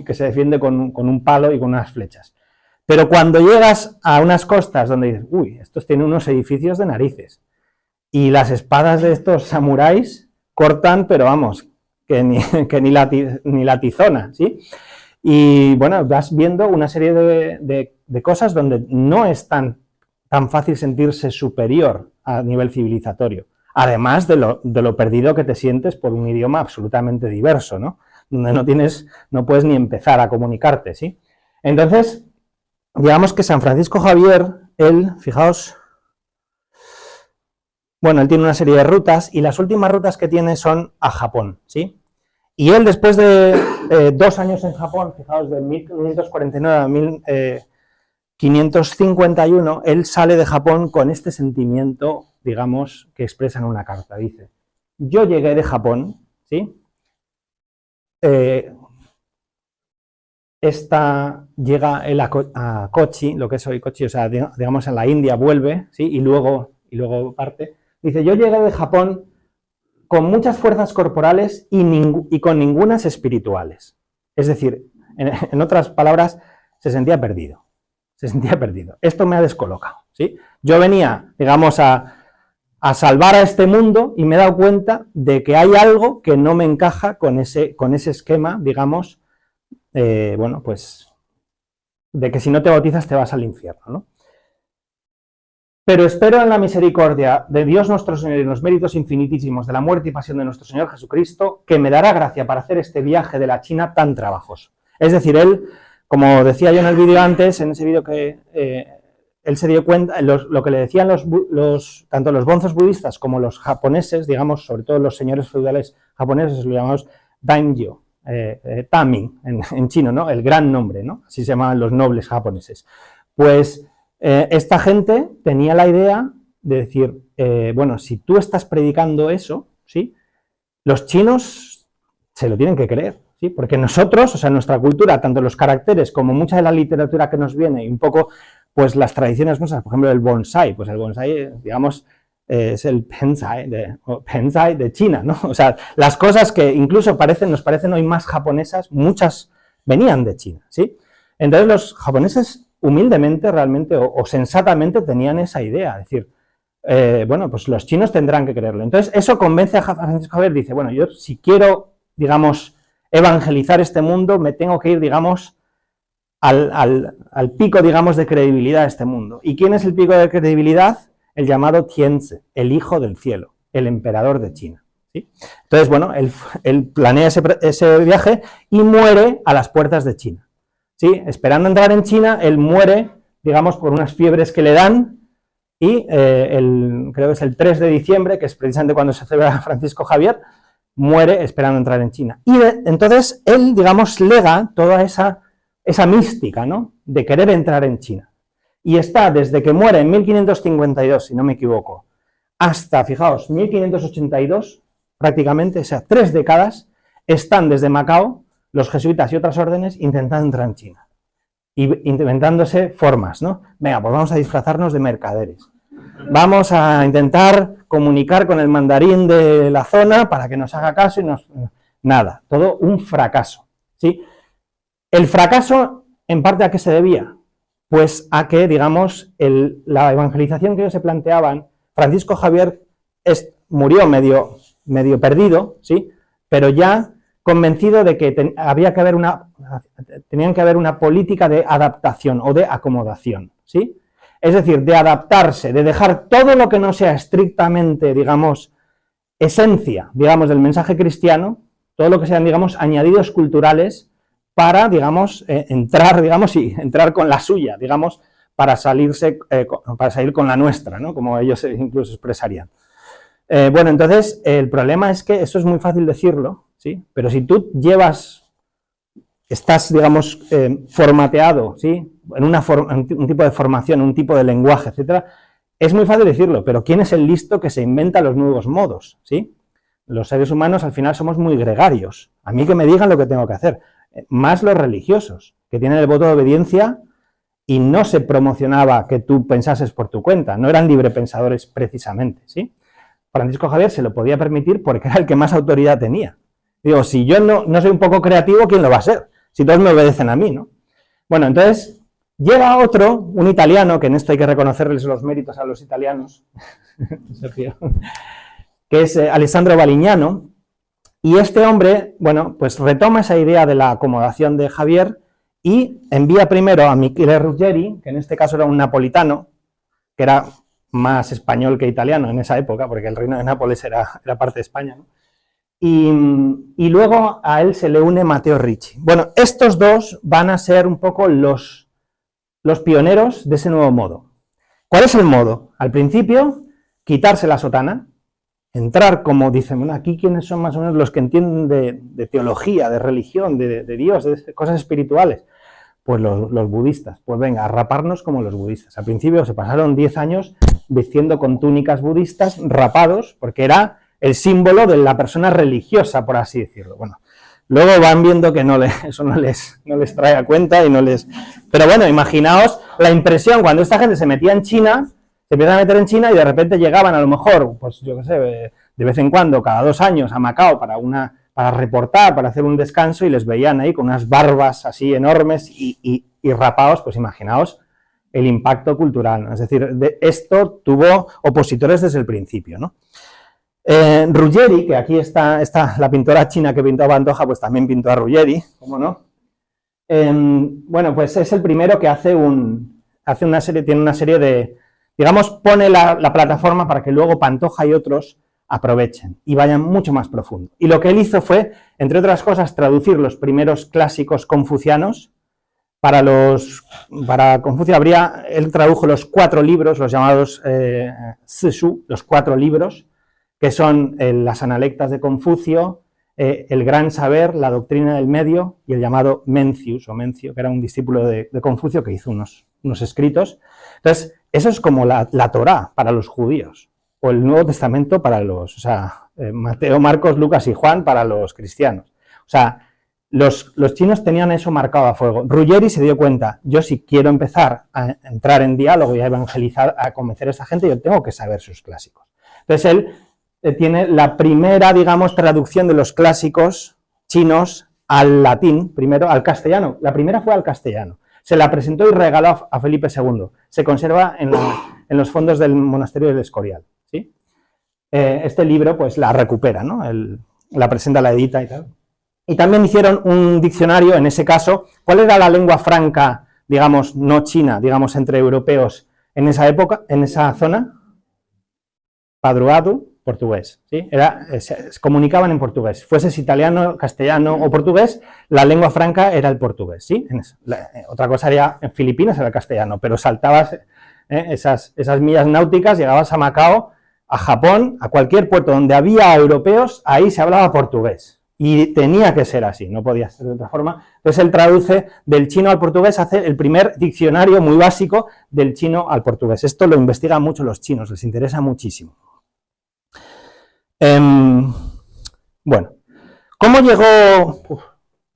que se defiende con un palo y con unas flechas. Pero cuando llegas a unas costas donde dices, uy, estos tienen unos edificios de narices, y las espadas de estos samuráis cortan, pero vamos, que ni la tizona, ¿sí? Y bueno, vas viendo una serie de cosas donde no es tan fácil sentirse superior a nivel civilizatorio, además de lo perdido que te sientes por un idioma absolutamente diverso, ¿no? Donde no puedes ni empezar a comunicarte, ¿sí? Entonces, digamos que San Francisco Javier, él, fijaos, bueno, él tiene una serie de rutas y las últimas rutas que tiene son a Japón, ¿sí? Y él, después de 2 años en Japón, fijaos, de 1549 a 1551, él sale de Japón con este sentimiento, digamos, que expresa en una carta. Dice, yo llegué de Japón, ¿sí? Llega él a Kochi, lo que es hoy Kochi, o sea, digamos en la India, vuelve, ¿sí? Y luego parte. Dice, yo llegué de Japón con muchas fuerzas corporales y con ningunas espirituales. Es decir, en otras palabras, se sentía perdido. Esto me ha descolocado, ¿sí? Yo venía, digamos, a salvar a este mundo y me he dado cuenta de que hay algo que no me encaja con ese esquema, digamos, bueno, pues, de que si no te bautizas te vas al infierno, ¿no? Pero espero en la misericordia de Dios nuestro Señor y en los méritos infinitísimos de la muerte y pasión de nuestro Señor Jesucristo, que me dará gracia para hacer este viaje de la China tan trabajoso. Es decir, él, como decía yo en el vídeo antes, en ese vídeo que él se dio cuenta, lo que le decían tanto los bonzos budistas como los japoneses, digamos, sobre todo los señores feudales japoneses, lo llamamos daimyo, Tamin, en chino, ¿no? El gran nombre, ¿no? Así se llamaban los nobles japoneses. Pues esta gente tenía la idea de decir, bueno, si tú estás predicando eso, ¿sí? Los chinos se lo tienen que creer, ¿sí? Porque nosotros, o sea, nuestra cultura, tanto los caracteres como mucha de la literatura que nos viene y un poco, pues las tradiciones nuestras, por ejemplo, el bonsai, pues el bonsai, digamos, es el pensai de China, ¿no? O sea, las cosas que incluso nos parecen hoy más japonesas, muchas venían de China, ¿sí? Entonces los japoneses humildemente realmente o sensatamente tenían esa idea, es decir, bueno, pues los chinos tendrán que creerlo. Entonces eso convence a Francisco Javier, dice, bueno, yo si quiero, digamos, evangelizar este mundo, me tengo que ir, digamos, al pico, digamos, de credibilidad de este mundo. ¿Y quién es el pico de credibilidad? El llamado Tianzi, el hijo del cielo, el emperador de China, ¿sí? Entonces, bueno, él planea ese viaje y muere a las puertas de China, ¿sí? Esperando entrar en China, él muere, digamos, por unas fiebres que le dan y creo que es el 3 de diciembre, que es precisamente cuando se celebra Francisco Javier, muere esperando entrar en China. Y entonces él, digamos, lega toda esa mística, ¿no?, de querer entrar en China. Y está desde que muere en 1552, si no me equivoco, hasta, fijaos, 1582, prácticamente, o sea, 3 décadas, están desde Macao, los jesuitas y otras órdenes, intentando entrar en China. Y inventándose formas, ¿no? Venga, pues vamos a disfrazarnos de mercaderes. Vamos a intentar comunicar con el mandarín de la zona para que nos haga caso y nada, todo un fracaso, ¿sí? El fracaso, en parte, ¿a qué se debía? Pues a que, digamos, la evangelización que ellos se planteaban, Francisco Javier murió medio perdido, ¿sí? Pero ya convencido de que tenían que haber una política de adaptación o de acomodación, ¿sí? Es decir, de adaptarse, de dejar todo lo que no sea estrictamente, digamos, esencia, digamos, del mensaje cristiano, todo lo que sean, digamos, añadidos culturales para, digamos, entrar con la suya, digamos, para salir con la nuestra, ¿no? Como ellos incluso expresarían. Bueno, entonces, el problema es que eso es muy fácil decirlo, ¿sí? Pero si tú estás, digamos, formateado, ¿sí? En un tipo de formación, un tipo de lenguaje, etcétera, es muy fácil decirlo, pero ¿quién es el listo que se inventa los nuevos modos, ¿sí? Los seres humanos al final somos muy gregarios. A mí que me digan lo que tengo que hacer. Más los religiosos, que tienen el voto de obediencia y no se promocionaba que tú pensases por tu cuenta, no eran librepensadores precisamente, ¿sí? Francisco Javier se lo podía permitir porque era el que más autoridad tenía. Digo, si yo no soy un poco creativo, ¿quién lo va a ser? Si todos me obedecen a mí, ¿no? Bueno, entonces, llega otro, un italiano, que en esto hay que reconocerles los méritos a los italianos, Sergio, que es Alessandro Valignano, y este hombre, bueno, pues retoma esa idea de la acomodación de Javier y envía primero a Michele Ruggeri, que en este caso era un napolitano, que era más español que italiano en esa época, porque el reino de Nápoles era parte de España, ¿no? Y luego a él se le une Matteo Ricci. Bueno, estos dos van a ser un poco los pioneros de ese nuevo modo. ¿Cuál es el modo? Al principio, quitarse la sotana, entrar como dicen, bueno, aquí quiénes son más o menos los que entienden de teología, de religión, de Dios, de cosas espirituales. Pues los budistas, pues venga, a raparnos como los budistas. Al principio se pasaron 10 años vistiendo con túnicas budistas, rapados, porque era el símbolo de la persona religiosa, por así decirlo. Bueno, luego van viendo que eso no les trae a cuenta y no les... Pero bueno, imaginaos la impresión cuando esta gente se metía en China, se empiezan a meter en China y de repente llegaban a lo mejor, pues yo qué sé, de vez en cuando, cada 2 años a Macao para reportar, para hacer un descanso y les veían ahí con unas barbas así enormes y rapados, pues imaginaos el impacto cultural, ¿no? Es decir, esto tuvo opositores desde el principio, ¿no? Ruggeri, que aquí está la pintora china que pintó a Pantoja, pues también pintó a Ruggeri, ¿cómo no? Bueno, pues es el primero que tiene una serie de, digamos, pone la plataforma para que luego Pantoja y otros aprovechen y vayan mucho más profundo. Y lo que él hizo fue, entre otras cosas, traducir los primeros clásicos confucianos. Para Confucio él tradujo los 4 libros, los llamados Zhishu, los 4 libros, que son las Analectas de Confucio, el Gran Saber, la Doctrina del Medio y el llamado Mencius, o Mencio, que era un discípulo de Confucio que hizo unos escritos. Entonces, eso es como la Torá para los judíos, o el Nuevo Testamento para Mateo, Marcos, Lucas y Juan para los cristianos. O sea, los chinos tenían eso marcado a fuego. Ruggeri se dio cuenta, yo si quiero empezar a entrar en diálogo y a evangelizar, a convencer a esta gente, yo tengo que saber sus clásicos. Entonces él tiene la primera, digamos, traducción de los clásicos chinos al latín, primero al castellano. La primera fue al castellano. Se la presentó y regaló a Felipe II. Se conserva en los fondos del monasterio del Escorial, ¿sí? Este libro, pues, la recupera, ¿no? La presenta, la edita y tal. Y también hicieron un diccionario, en ese caso, ¿cuál era la lengua franca, digamos, no china, digamos, entre europeos en esa época, en esa zona? Padroado, portugués, ¿sí? Se comunicaban en portugués. Fueses italiano, castellano o portugués, la lengua franca era el portugués, ¿sí? Otra cosa era, en Filipinas era el castellano, pero saltabas esas millas náuticas, llegabas a Macao, a Japón, a cualquier puerto donde había europeos, ahí se hablaba portugués. Y tenía que ser así, no podía ser de otra forma. Entonces él traduce del chino al portugués, hace el primer diccionario muy básico del chino al portugués. Esto lo investigan mucho los chinos, les interesa muchísimo. Bueno, ¿cómo llegó?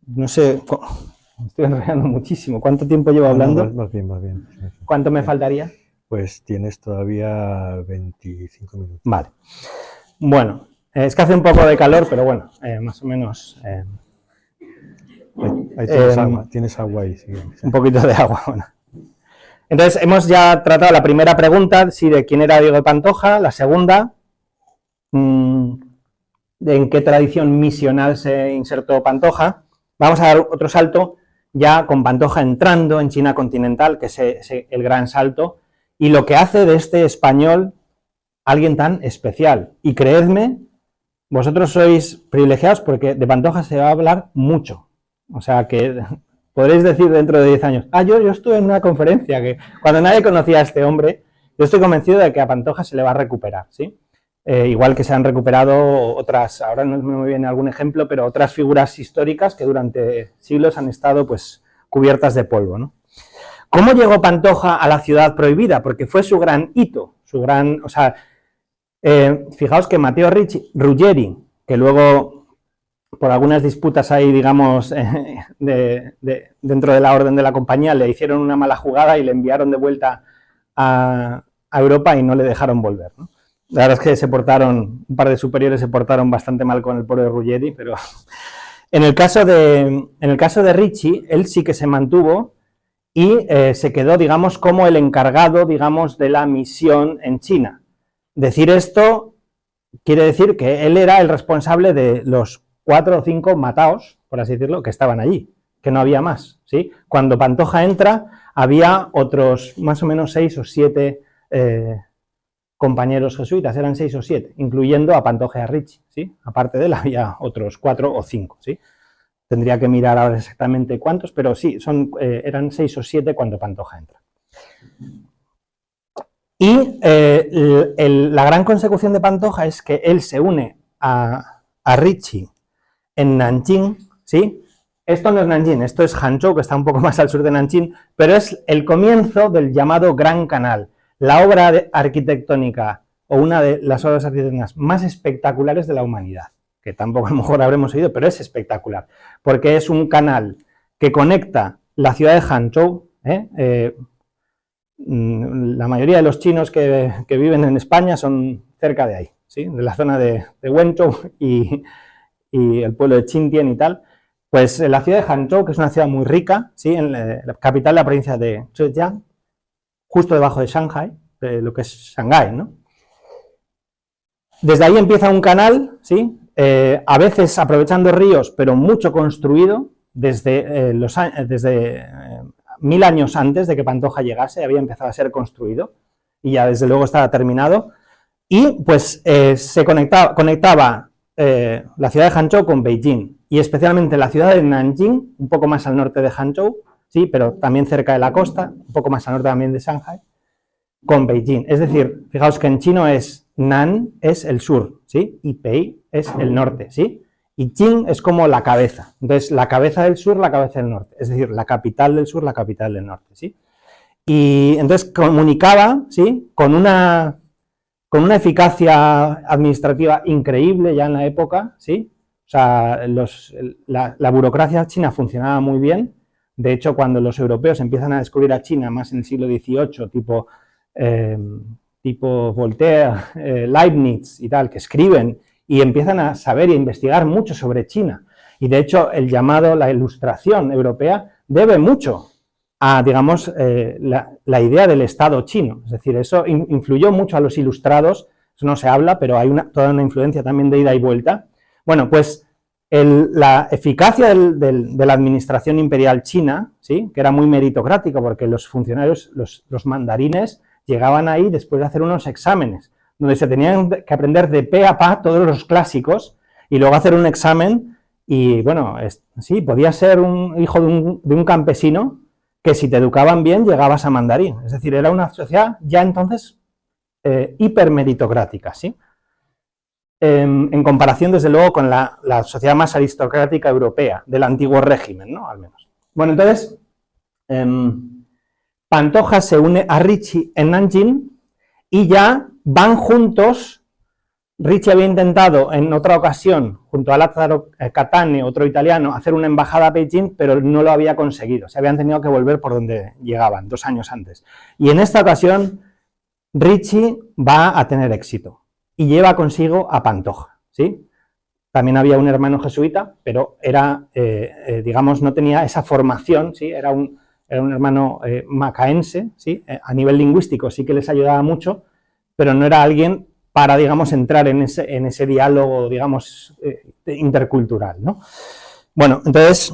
No sé, me estoy enredando muchísimo. ¿Cuánto tiempo llevo hablando? Más bien. ¿Cuánto me faltaría? Pues tienes todavía 25 minutos. Vale. Bueno, es que hace un poco de calor, pero bueno, más o menos... Ahí tienes agua ahí. Sí. Un poquito de agua, bueno. Entonces, hemos ya tratado la primera pregunta, sí, de quién era Diego de Pantoja, la segunda, de en qué tradición misional se insertó Pantoja. Vamos a dar otro salto, ya con Pantoja entrando en China continental, que es el gran salto, y lo que hace de este español alguien tan especial. Y creedme vosotros sois privilegiados porque de Pantoja se va a hablar mucho. O sea que podréis decir dentro de 10 años, yo estuve en una conferencia que cuando nadie conocía a este hombre, yo estoy convencido de que a Pantoja se le va a recuperar, ¿sí? Igual que se han recuperado otras, ahora no me viene algún ejemplo, pero otras figuras históricas que durante siglos han estado pues cubiertas de polvo, ¿no? ¿Cómo llegó Pantoja a la ciudad prohibida? Porque fue su gran hito, su gran, o sea, fijaos que Matteo Ruggeri, que luego por algunas disputas ahí, digamos, dentro de la orden de la compañía, le hicieron una mala jugada y le enviaron de vuelta a Europa y no le dejaron volver, ¿no? La verdad es que un par de superiores se portaron bastante mal con el pobre Ruggeri, pero en el caso de Ricci, él sí que se mantuvo y se quedó, digamos, como el encargado, digamos, de la misión en China. Decir esto quiere decir que él era el responsable de los 4 o 5 mataos, por así decirlo, que estaban allí, que no había más, ¿sí? Cuando Pantoja entra, había otros más o menos 6 o 7 compañeros jesuitas, eran 6 o 7, incluyendo a Pantoja y a Ricci, ¿sí? Aparte de él había otros 4 o 5, ¿sí? Tendría que mirar ahora exactamente cuántos, pero sí, eran 6 o 7 cuando Pantoja entra. Y la gran consecución de Pantoja es que él se une a Ricci en Nanjing, ¿sí? Esto no es Nanjing, esto es Hangzhou, que está un poco más al sur de Nanjing, pero es el comienzo del llamado Gran Canal, la obra arquitectónica o una de las obras arquitectónicas más espectaculares de la humanidad, que tampoco a lo mejor habremos oído, pero es espectacular, porque es un canal que conecta la ciudad de Hangzhou, la mayoría de los chinos que viven en España son cerca de ahí, ¿sí? De la zona de Wenzhou y el pueblo de Xintian y tal, pues la ciudad de Hangzhou, que es una ciudad muy rica, ¿sí? En la capital de la provincia de Zhejiang, justo debajo de Shanghai, de lo que es Shanghái, ¿no? Desde ahí empieza un canal, ¿sí? A veces aprovechando ríos, pero mucho construido, desde 1000 años antes de que Pantoja llegase, había empezado a ser construido, y ya desde luego estaba terminado, y pues se conectaba la ciudad de Hangzhou con Beijing, y especialmente la ciudad de Nanjing, un poco más al norte de Hangzhou, sí, pero también cerca de la costa, un poco más al norte también de Shanghai, con Beijing. Es decir, fijaos que en chino Nan es el sur, ¿sí? Y Pei es el norte, ¿sí? Y Jing es como la cabeza. Entonces, la cabeza del sur, la cabeza del norte. Es decir, la capital del sur, la capital del norte, ¿sí? Y entonces comunicaba, ¿sí? Con una eficacia administrativa increíble ya en la época, ¿sí? O sea, la burocracia china funcionaba muy bien. De hecho, cuando los europeos empiezan a descubrir a China, más en el siglo XVIII, tipo Voltaire, Leibniz y tal, que escriben y empiezan a saber y a investigar mucho sobre China. Y de hecho, la ilustración europea debe mucho a, digamos, la idea del Estado chino. Es decir, eso influyó mucho a los ilustrados, eso no se habla, pero hay toda una influencia también de ida y vuelta. Bueno, pues la eficacia de la administración imperial china, ¿sí? Que era muy meritocrática porque los funcionarios, los mandarines, llegaban ahí después de hacer unos exámenes, donde se tenían que aprender de pe a pa todos los clásicos y luego hacer un examen y, bueno, sí, podías ser un hijo de un campesino que si te educaban bien llegabas a mandarín. Es decir, era una sociedad ya entonces hipermeritocrática, ¿sí? En comparación, desde luego, con la sociedad más aristocrática europea, del antiguo régimen, ¿no? Al menos. Bueno, entonces, Pantoja se une a Ricci en Nanjing y ya van juntos. Ricci había intentado en otra ocasión, junto a Lázaro Catane, otro italiano, hacer una embajada a Beijing, pero no lo había conseguido. Se habían tenido que volver por donde llegaban, 2 años antes. Y en esta ocasión, Ricci va a tener éxito y lleva consigo a Pantoja, ¿sí? También había un hermano jesuita, pero era, digamos, no tenía esa formación, ¿sí? Era un hermano macaense, ¿sí? A nivel lingüístico sí que les ayudaba mucho, pero no era alguien para, digamos, entrar en ese diálogo, digamos, intercultural, ¿no? Bueno, entonces,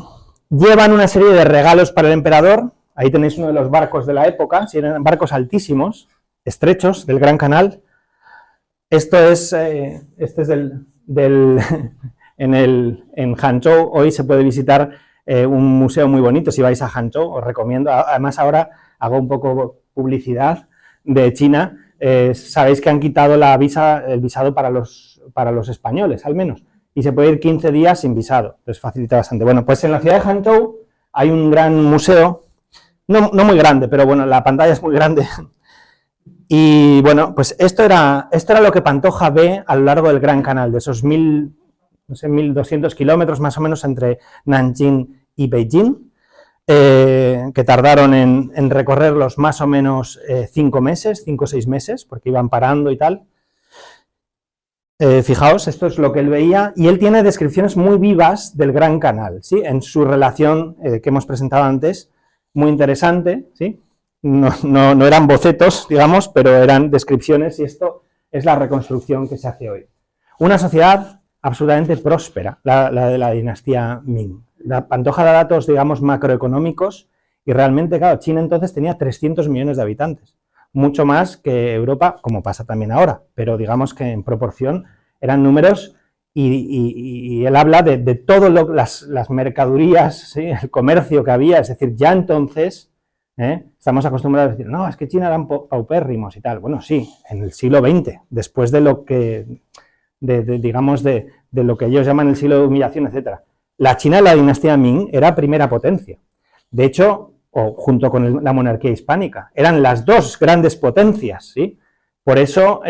llevan una serie de regalos para el emperador. Ahí tenéis uno de los barcos de la época, ¿sí? Eran barcos altísimos, estrechos, del Gran Canal. Este es del en Hangzhou hoy se puede visitar un museo muy bonito, si vais a Hangzhou, os recomiendo. Además ahora hago un poco publicidad de China. Sabéis que han quitado el visado para los españoles, al menos, y se puede ir 15 días sin visado, entonces facilita bastante. Bueno, pues en la ciudad de Hangzhou hay un gran museo, no muy grande, pero bueno, la pantalla es muy grande. Y bueno, pues esto era lo que Pantoja ve a lo largo del Gran Canal, de esos 1.200 kilómetros más o menos entre Nanjing y Beijing, que tardaron en recorrerlos más o menos 5 o 6 meses, porque iban parando y tal. Fijaos, esto es lo que él veía, y él tiene descripciones muy vivas del Gran Canal, ¿sí? En su relación que hemos presentado antes, muy interesante, ¿sí? No eran bocetos, digamos, pero eran descripciones, y esto es la reconstrucción que se hace hoy. Una sociedad absolutamente próspera, la de la dinastía Ming. La Pantoja da datos, digamos, macroeconómicos, y realmente, claro, China entonces tenía 300 millones de habitantes, mucho más que Europa, como pasa también ahora, pero digamos que en proporción eran números, y él habla de todas las mercadurías, ¿sí? El comercio que había, es decir, ya entonces estamos acostumbrados a decir, no, es que China eran paupérrimos y tal. Bueno, sí, en el siglo XX, después de lo que, digamos, de lo que ellos llaman el siglo de humillación, etcétera. La China de la dinastía Ming era primera potencia. De hecho, junto con la monarquía hispánica, eran las dos grandes potencias, ¿sí? Por eso,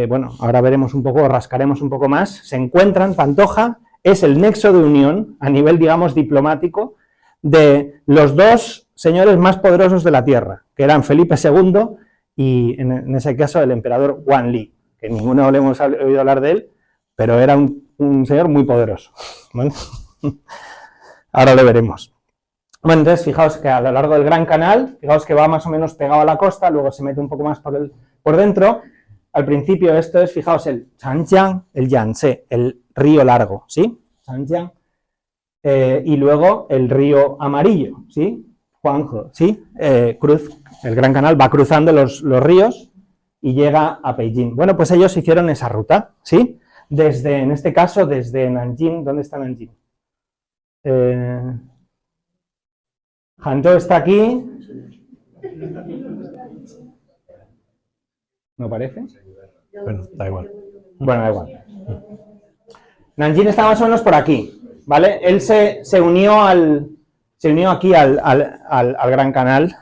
bueno, ahora veremos un poco, rascaremos un poco más, se encuentran, Pantoja es el nexo de unión a nivel, digamos, diplomático de los dos señores más poderosos de la Tierra, que eran Felipe II y, en ese caso, el emperador Wanli, que ninguno le hemos oído hablar de él, pero era un señor muy poderoso, ¿vale? Ahora lo veremos. Bueno, entonces fijaos que a lo largo del Gran Canal, fijaos que va más o menos pegado a la costa, luego se mete un poco más por dentro. Al principio esto es, fijaos, el Changjiang, el Yangtze, el río largo, ¿sí? Changjiang. Y luego el río amarillo, ¿sí? Huanghe, ¿sí? El Gran Canal va cruzando los ríos y llega a Beijing. Bueno, pues ellos hicieron esa ruta, ¿sí? En este caso, desde Nanjing. ¿Dónde está Nanjing? Hangzhou está aquí. ¿No parece? Bueno, da igual. Bueno, da igual. Nanjing está más o menos por aquí, ¿vale? Él se unió aquí al Gran Canal.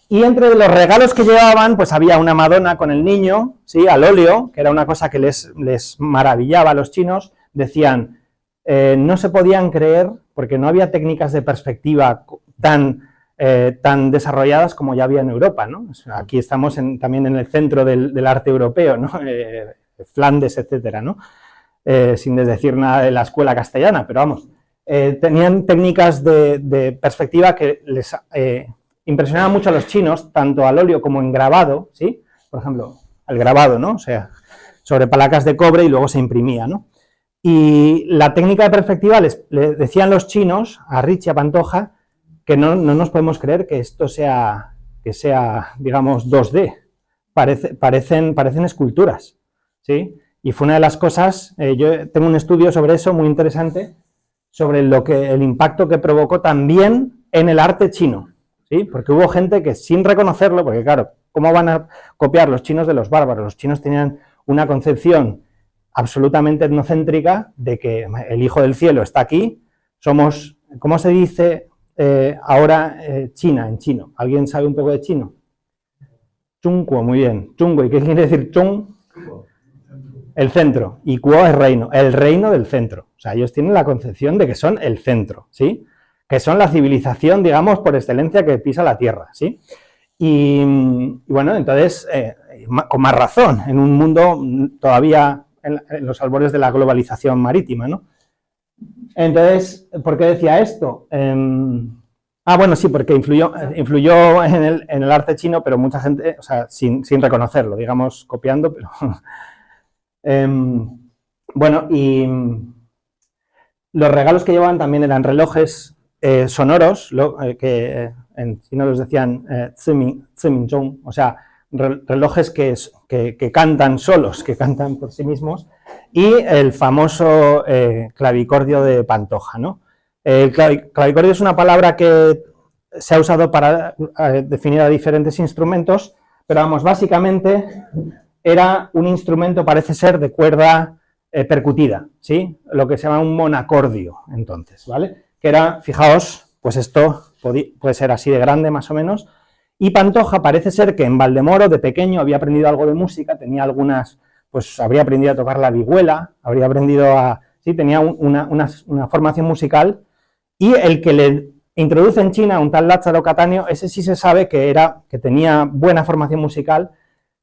Y entre los regalos que llevaban, pues había una Madonna con el niño, ¿sí? Al óleo, que era una cosa que les maravillaba a los chinos. Decían, no se podían creer, porque no había técnicas de perspectiva tan desarrolladas como ya había en Europa, ¿no? Aquí estamos también en el centro del arte europeo, ¿no? Flandes, etcétera, ¿no? Sin decir nada de la escuela castellana, pero vamos, tenían técnicas de perspectiva que les impresionaban mucho a los chinos, tanto al óleo como en grabado, ¿sí? Por ejemplo, al grabado, ¿no? O sea, sobre placas de cobre y luego se imprimía, ¿no? Y la técnica de perspectiva le decían los chinos, a Rich y a Pantoja, que no nos podemos creer que esto sea, digamos, 2D. Parecen esculturas, ¿sí? Y fue una de las cosas, yo tengo un estudio sobre eso muy interesante, sobre el impacto que provocó también en el arte chino, ¿sí? Porque hubo gente que, sin reconocerlo, porque claro, ¿cómo van a copiar los chinos de los bárbaros? Los chinos tenían una concepción absolutamente etnocéntrica de que el Hijo del Cielo está aquí, somos, ¿cómo se dice ahora China en chino? ¿Alguien sabe un poco de chino? Zhongguo, muy bien. Zhongguo, ¿y qué quiere decir Zhong? El centro, y Guo es reino, el reino del centro. O sea, ellos tienen la concepción de que son el centro, ¿sí? Que son la civilización, digamos, por excelencia que pisa la tierra, ¿sí? Y bueno, entonces, con más razón, en un mundo todavía en los albores de la globalización marítima, ¿no? Entonces, ¿por qué decía esto? Bueno, sí, porque influyó en el arte chino, pero mucha gente, o sea, sin reconocerlo, digamos, copiando, pero... bueno, y los regalos que llevaban también eran relojes sonoros, que en chino los decían Ziminzhong, o sea, relojes que cantan solos, que cantan por sí mismos, y el famoso clavicordio de Pantoja, ¿no? El clavicordio es una palabra que se ha usado para definir a diferentes instrumentos, pero vamos, básicamente era un instrumento, parece ser, de cuerda percutida, ¿sí? Lo que se llama un monacordio, entonces, ¿vale? Que era, fijaos, pues esto puede ser así de grande, más o menos, y Pantoja parece ser que en Valdemoro, de pequeño, había aprendido algo de música, tenía algunas, pues habría aprendido a tocar la vihuela, habría aprendido a... sí, tenía una formación musical, y el que le introduce en China un tal Lázaro Cattaneo, ese sí se sabe que tenía buena formación musical.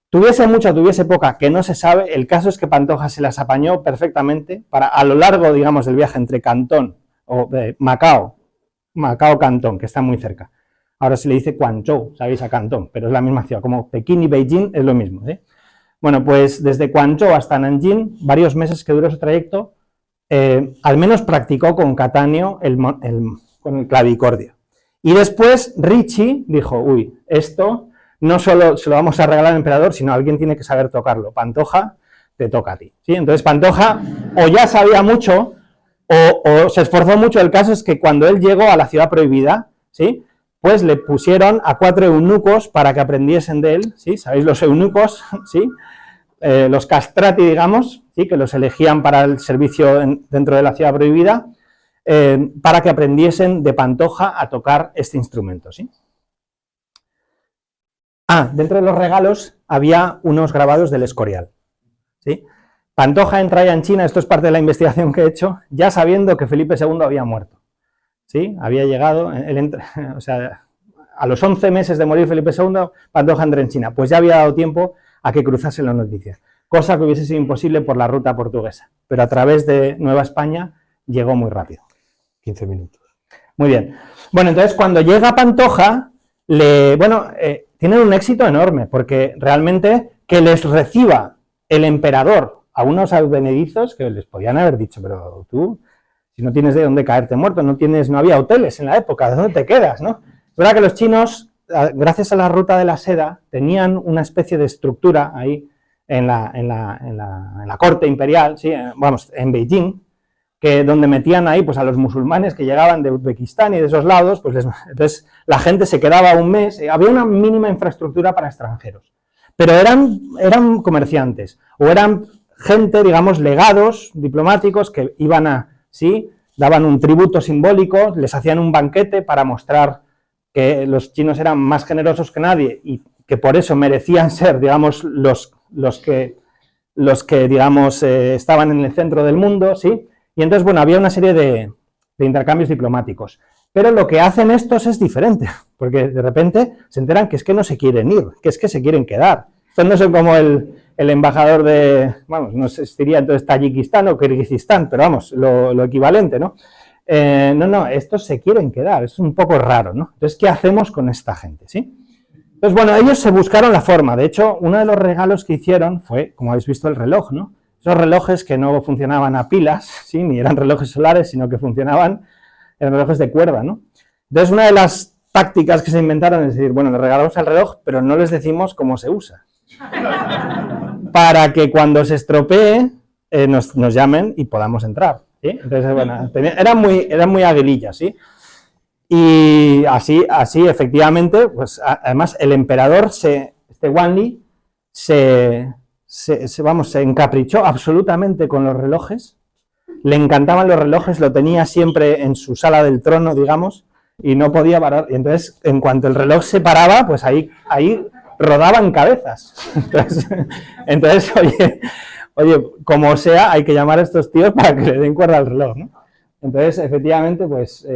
Tuviese mucha, tuviese poca, que no se sabe, el caso es que Pantoja se las apañó perfectamente para, a lo largo, digamos, del viaje entre Cantón o Macao, Cantón, que está muy cerca. Ahora se le dice Guangzhou, sabéis, a Cantón, pero es la misma ciudad, como Pekín y Beijing es lo mismo, ¿sí? Bueno, pues desde Guangzhou hasta Nanjing, varios meses que duró su trayecto, al menos practicó con Cattaneo con el clavicordio. Y después Ricci dijo, uy, esto no solo se lo vamos a regalar al emperador, sino alguien tiene que saber tocarlo. Pantoja, te toca a ti, ¿sí? Entonces Pantoja o ya sabía mucho o se esforzó mucho. El caso es que cuando él llegó a la ciudad prohibida, ¿sí?, pues le pusieron a 4 eunucos para que aprendiesen de él, ¿sí? ¿Sabéis los eunucos? ¿Sí? Los castrati, digamos, ¿sí?, que los elegían para el servicio dentro de la ciudad prohibida, para que aprendiesen de Pantoja a tocar este instrumento, ¿sí? Dentro de los regalos había unos grabados del Escorial, ¿sí? Pantoja entra ya en China, esto es parte de la investigación que he hecho, ya sabiendo que Felipe II había muerto, ¿sí? Había llegado, o sea, a los 11 meses de morir Felipe II, Pantoja entra en China, pues ya había dado tiempo a que cruzasen las noticias, cosa que hubiese sido imposible por la ruta portuguesa, pero a través de Nueva España llegó muy rápido. 15 minutos. Muy bien. Bueno, entonces cuando llega Pantoja, tienen un éxito enorme, porque realmente que les reciba el emperador a unos advenedizos que les podían haber dicho, pero tú, si no tienes de dónde caerte muerto, no había hoteles en la época, ¿de dónde te quedas, no? Es verdad que los chinos, gracias a la ruta de la seda, tenían una especie de estructura ahí en la corte imperial, ¿sí? Vamos, en Beijing, donde metían ahí pues a los musulmanes que llegaban de Uzbekistán y de esos lados, pues entonces la gente se quedaba un mes, había una mínima infraestructura para extranjeros, pero eran comerciantes, o eran gente, digamos, legados diplomáticos que iban ¿sí?, daban un tributo simbólico, les hacían un banquete para mostrar que los chinos eran más generosos que nadie y que por eso merecían ser, digamos, los que digamos, estaban en el centro del mundo, ¿sí? Y entonces, bueno, había una serie de intercambios diplomáticos. Pero lo que hacen estos es diferente, porque de repente se enteran que es que no se quieren ir, que es que se quieren quedar. Estos no son como el embajador de, vamos, no sé si diría entonces Tayikistán o Kirguistán, pero vamos, lo equivalente, ¿no? No, estos se quieren quedar, es un poco raro, ¿no? Entonces, ¿qué hacemos con esta gente, sí? Entonces, bueno, ellos se buscaron la forma. De hecho, uno de los regalos que hicieron fue, como habéis visto, el reloj, ¿no? Esos relojes que no funcionaban a pilas, ¿sí?, ni eran relojes solares, sino que eran relojes de cuerda, ¿no? Entonces, una de las tácticas que se inventaron es decir, bueno, les regalamos el reloj, pero no les decimos cómo se usa. Para que cuando se estropee, nos llamen y podamos entrar, ¿sí? Entonces, bueno, eran muy aguilillas, ¿sí? Y así efectivamente, pues además el emperador, Wanli, se encaprichó absolutamente con los relojes, le encantaban los relojes, lo tenía siempre en su sala del trono, digamos, y no podía parar. Y entonces, en cuanto el reloj se paraba, pues ahí rodaban cabezas. Entonces oye, como sea, hay que llamar a estos tíos para que le den cuerda al reloj, ¿no? Entonces, efectivamente, pues,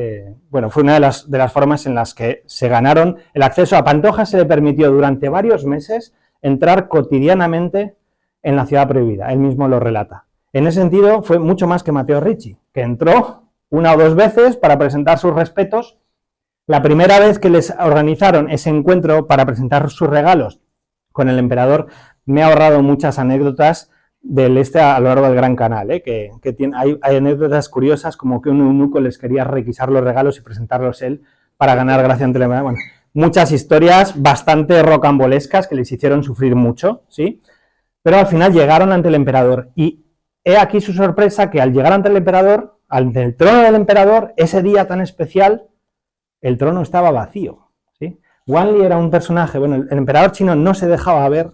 bueno, fue una de las formas en las que se ganaron el acceso. A Pantoja se le permitió durante varios meses entrar cotidianamente en la ciudad prohibida, él mismo lo relata. En ese sentido, fue mucho más que Matteo Ricci, que entró 1 o 2 veces para presentar sus respetos. La primera vez que les organizaron ese encuentro para presentar sus regalos con el emperador, me ha ahorrado muchas anécdotas del a lo largo del Gran Canal, que hay anécdotas curiosas, como que un eunuco les quería requisar los regalos y presentarlos él para ganar gracia ante el emperador. Bueno, muchas historias bastante rocambolescas que les hicieron sufrir mucho, ¿sí? Pero al final llegaron ante el emperador y he aquí su sorpresa que al llegar ante el emperador, ante el trono del emperador, ese día tan especial, el trono estaba vacío, ¿sí? Wanli era un personaje, bueno, el emperador chino no se dejaba ver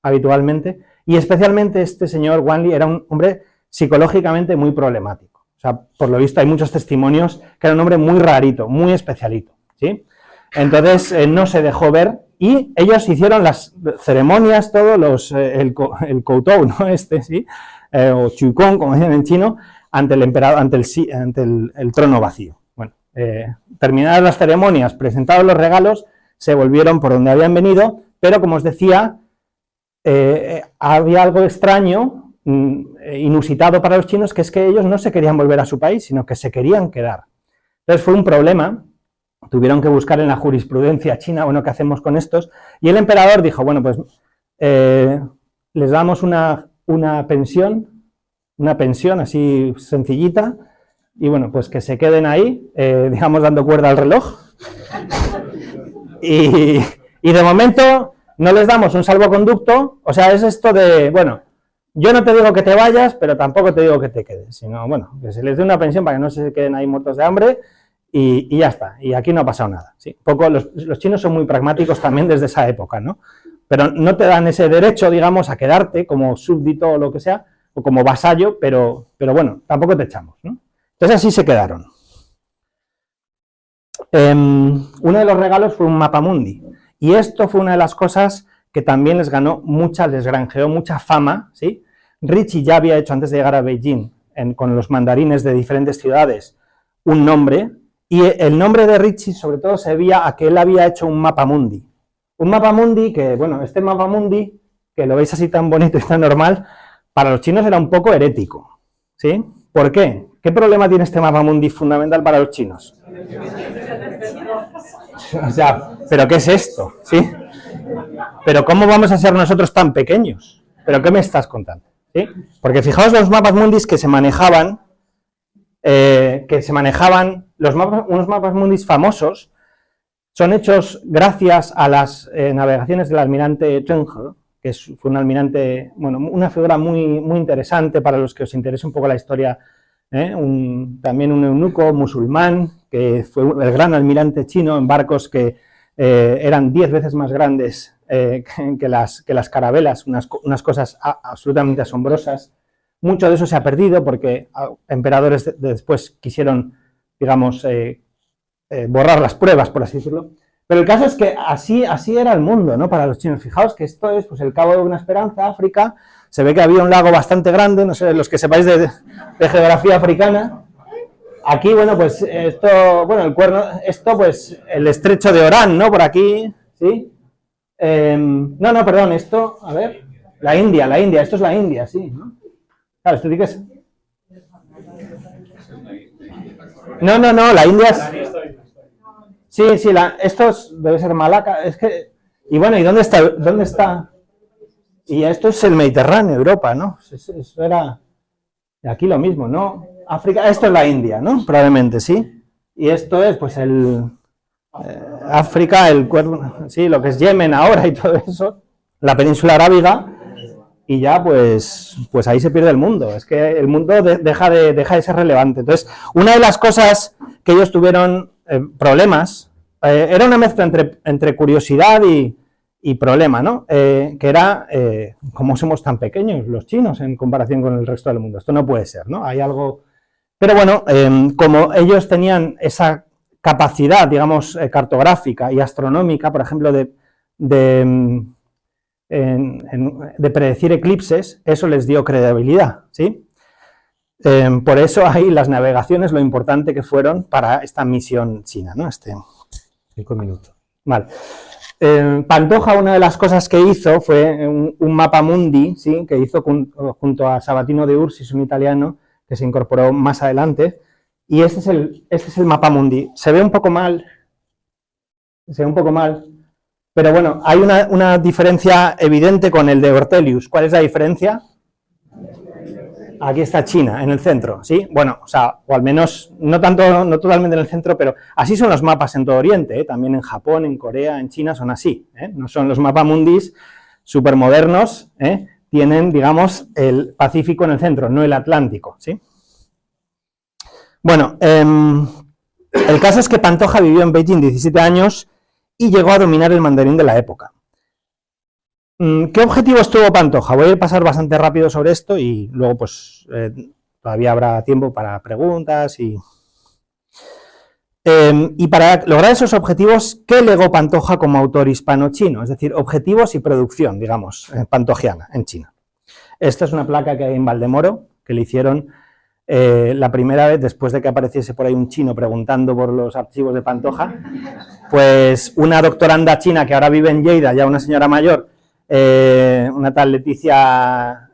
habitualmente y especialmente este señor Wanli era un hombre psicológicamente muy problemático. O sea, por lo visto hay muchos testimonios que era un hombre muy rarito, muy especialito, ¿sí? Entonces no se dejó ver y ellos hicieron las ceremonias, todos el koutou, ¿no? ¿Sí? O chukong, como dicen en chino, ante el emperador, ante el trono vacío. Bueno, terminadas las ceremonias, presentados los regalos, se volvieron por donde habían venido, pero como os decía, había algo extraño, inusitado para los chinos, que es que ellos no se querían volver a su país, sino que se querían quedar. Entonces fue un problema, tuvieron que buscar en la jurisprudencia china, bueno, ¿qué hacemos con estos? Y el emperador dijo, bueno, pues les damos una pensión así sencillita, y bueno, pues que se queden ahí, digamos, dando cuerda al reloj. Y de momento no les damos un salvoconducto, o sea, es esto de, bueno, yo no te digo que te vayas, pero tampoco te digo que te quedes, sino, bueno, que se les dé una pensión para que no se queden ahí muertos de hambre, y ya está, y aquí no ha pasado nada, ¿sí? Un poco, los chinos son muy pragmáticos también desde esa época, ¿no? Pero no te dan ese derecho, digamos, a quedarte como súbdito o lo que sea, o como vasallo, pero bueno, tampoco te echamos, ¿no? Entonces así se quedaron. Uno de los regalos fue un mapamundi, y esto fue una de las cosas que también les granjeó mucha fama, ¿sí? Ritchie ya había hecho, antes de llegar a Beijing, con los mandarines de diferentes ciudades, un nombre, y el nombre de Ritchie sobre todo se debía a que él había hecho un mapamundi. Un mapamundi que, bueno, este mapamundi, que lo veis así tan bonito y tan normal, para los chinos era un poco herético, ¿sí? ¿Por qué? ¿Qué problema tiene este mapamundi fundamental para los chinos? O sea, ¿pero qué es esto? ¿Sí? ¿Pero cómo vamos a ser nosotros tan pequeños? ¿Pero qué me estás contando? ¿Sí? Porque fijaos los mapamundis que se manejaban, unos mapamundis famosos, son hechos gracias a las navegaciones del almirante Zheng He, que fue un almirante, bueno, una figura muy, muy interesante para los que os interese un poco la historia, también un eunuco musulmán, que fue el gran almirante chino en barcos que eran 10 veces más grandes que las carabelas, unas cosas absolutamente asombrosas. Mucho de eso se ha perdido porque emperadores después quisieron, digamos, borrar las pruebas, por así decirlo. Pero el caso es que así era el mundo, ¿no? Para los chinos. Fijaos que esto es pues, el Cabo de Buena Esperanza, África. Se ve que había un lago bastante grande, no sé, los que sepáis de geografía africana. Aquí, bueno, pues esto, bueno, el cuerno, esto, pues el estrecho de Orán, ¿no? Por aquí, ¿sí? No, perdón, esto, a ver, la India, esto es la India, sí, ¿no? Claro, esto sí que es... No, la India es... Sí, esto debe ser Malaca, es que... Y bueno, ¿y dónde está? Y esto es el Mediterráneo, Europa, ¿no? Eso era... Aquí lo mismo, ¿no? África, esto es la India, ¿no? Probablemente, sí. Y esto es, pues, África, sí, lo que es Yemen ahora y todo eso, la península arábiga, y ya, pues ahí se pierde el mundo. Es que el mundo deja de ser relevante. Entonces, una de las cosas que ellos tuvieron problemas, era una mezcla entre curiosidad y problema, ¿no? Que era, ¿cómo somos tan pequeños los chinos en comparación con el resto del mundo? Esto no puede ser, ¿no? Hay algo... Pero bueno, como ellos tenían esa capacidad, digamos, cartográfica y astronómica, por ejemplo, de predecir eclipses, eso les dio credibilidad, ¿sí? Por eso ahí las navegaciones, lo importante que fueron para esta misión china, ¿no? 5 minutos. Vale. Pantoja, una de las cosas que hizo fue un mapamundi, ¿sí? Que hizo junto a Sabatino de Ursis, un italiano, que se incorporó más adelante, y este es el mapamundi. Se ve un poco mal, pero bueno, hay una diferencia evidente con el de Ortelius. ¿Cuál es la diferencia? Aquí está China, en el centro, ¿sí? Bueno, o sea, o al menos, no totalmente en el centro, pero así son los mapas en todo Oriente, ¿eh? También en Japón, en Corea, en China son así, ¿eh? No son los mapas mundis supermodernos, ¿eh? Tienen, digamos, el Pacífico en el centro, no el Atlántico, ¿sí? Bueno, el caso es que Pantoja vivió en Beijing 17 años y llegó a dominar el mandarín de la época. ¿Qué objetivos tuvo Pantoja? Voy a pasar bastante rápido sobre esto y luego pues todavía habrá tiempo para preguntas y para lograr esos objetivos, ¿qué legó Pantoja como autor hispano-chino? Es decir, objetivos y producción, digamos, pantojiana en China. Esta es una placa que hay en Valdemoro, que le hicieron la primera vez después de que apareciese por ahí un chino preguntando por los archivos de Pantoja, pues una doctoranda china que ahora vive en Lleida, ya una señora mayor, una tal Leticia,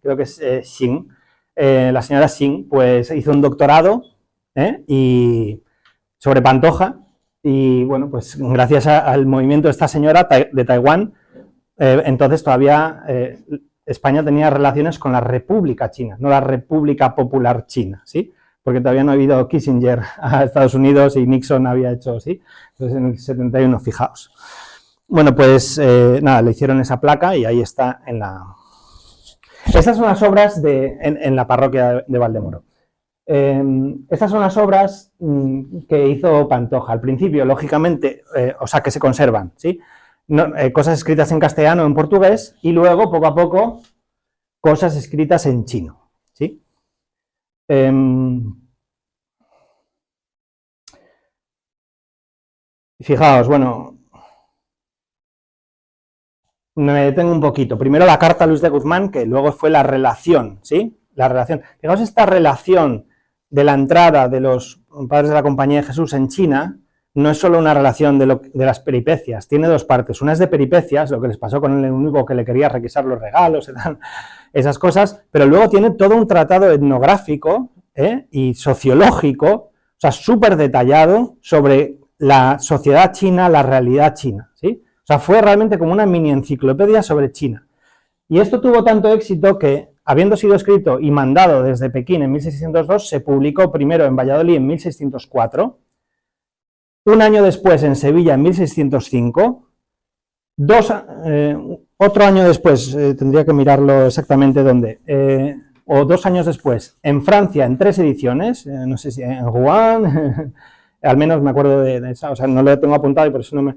creo que es Xing, la señora Xing, pues hizo un doctorado y sobre Pantoja y bueno, pues gracias al movimiento de esta señora de Taiwán, entonces todavía España tenía relaciones con la República China, no la República Popular China, ¿sí? Porque todavía no ha habido Kissinger a Estados Unidos y Nixon había hecho, ¿sí? Entonces en el 71, fijaos. Bueno, pues nada, le hicieron esa placa y ahí está en la... Estas son las obras en la parroquia de Valdemoro. Estas son las obras que hizo Pantoja. Al principio, lógicamente, o sea, que se conservan, ¿sí? No, cosas escritas en castellano o en portugués y luego, poco a poco, cosas escritas en chino, ¿sí? Fijaos, bueno... Me detengo un poquito. Primero la carta a Luis de Guzmán, que luego fue la relación, ¿sí? La relación. Fijaos esta relación de la entrada de los padres de la Compañía de Jesús en China, no es solo una relación de las peripecias, tiene dos partes. Una es de peripecias, lo que les pasó con el único que le quería requisar los regalos, esas cosas, pero luego tiene todo un tratado etnográfico y sociológico, o sea, súper detallado sobre la sociedad china, la realidad china, ¿sí? O sea, fue realmente como una mini enciclopedia sobre China. Y esto tuvo tanto éxito que, habiendo sido escrito y mandado desde Pekín en 1602, se publicó primero en Valladolid en 1604, un año después en Sevilla en 1605, otro año después, tendría que mirarlo exactamente dónde, o 2 años después, en Francia en 3 ediciones, no sé si en Rouen, al menos me acuerdo de esa, o sea, no lo tengo apuntado y por eso no me...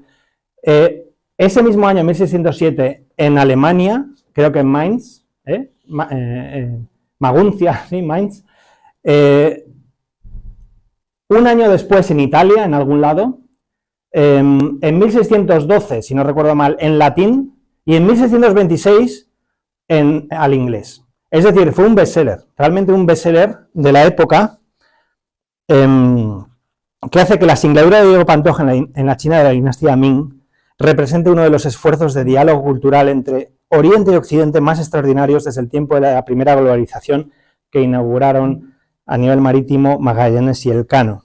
ese mismo año, 1607, en Alemania, creo que en Mainz, Maguncia, sí, Mainz, un año después en Italia, en algún lado, en 1612, si no recuerdo mal, en latín, y en 1626 al inglés. Es decir, fue un bestseller, realmente un bestseller de la época, que hace que la singladura de Diego Pantoja en la China de la dinastía Ming represente uno de los esfuerzos de diálogo cultural entre Oriente y Occidente más extraordinarios desde el tiempo de la primera globalización que inauguraron a nivel marítimo Magallanes y Elcano.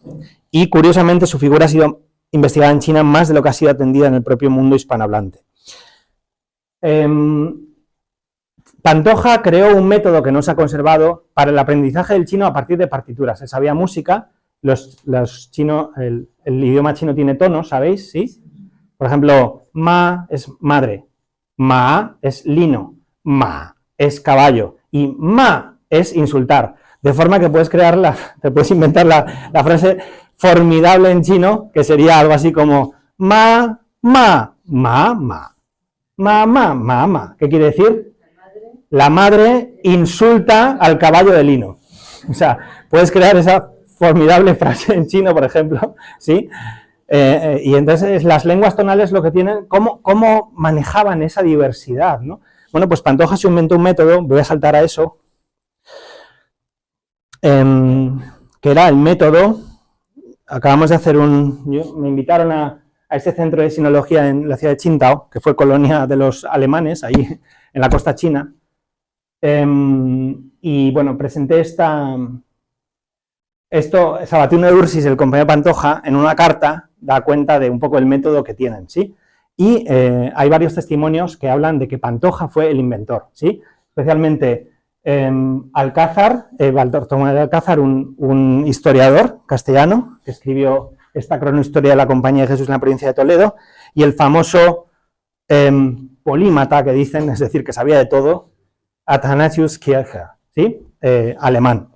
Y curiosamente su figura ha sido investigada en China más de lo que ha sido atendida en el propio mundo hispanohablante. Pantoja creó un método que no se ha conservado para el aprendizaje del chino a partir de partituras. Se sabía música, los chinos, el idioma chino tiene tonos, ¿sabéis? ¿Sí? Por ejemplo, ma es madre, ma es lino, ma es caballo y ma es insultar. De forma que puedes te puedes inventar la frase formidable en chino, que sería algo así como ma, ma, ma, ma, ma, ma, ma, ma. ¿Qué quiere decir? La madre insulta al caballo de lino. O sea, puedes crear esa formidable frase en chino, por ejemplo, ¿sí? Y entonces las lenguas tonales lo que tienen, ¿cómo manejaban esa diversidad, ¿no? Bueno, pues Pantoja se inventó un método, voy a saltar a eso, que era el método, acabamos de hacer me invitaron a este centro de sinología en la ciudad de Qingdao, que fue colonia de los alemanes, ahí en la costa china, y bueno, presenté Sabatino de Ursis, el compañero Pantoja, en una carta da cuenta de un poco el método que tienen, ¿sí? Y hay varios testimonios que hablan de que Pantoja fue el inventor, ¿sí? Especialmente Alcázar, Bartolomé de Alcázar, un historiador castellano que escribió esta cronohistoria de la Compañía de Jesús en la provincia de Toledo, y el famoso polímata que dicen, es decir, que sabía de todo, Athanasius Kircher, ¿sí? Alemán.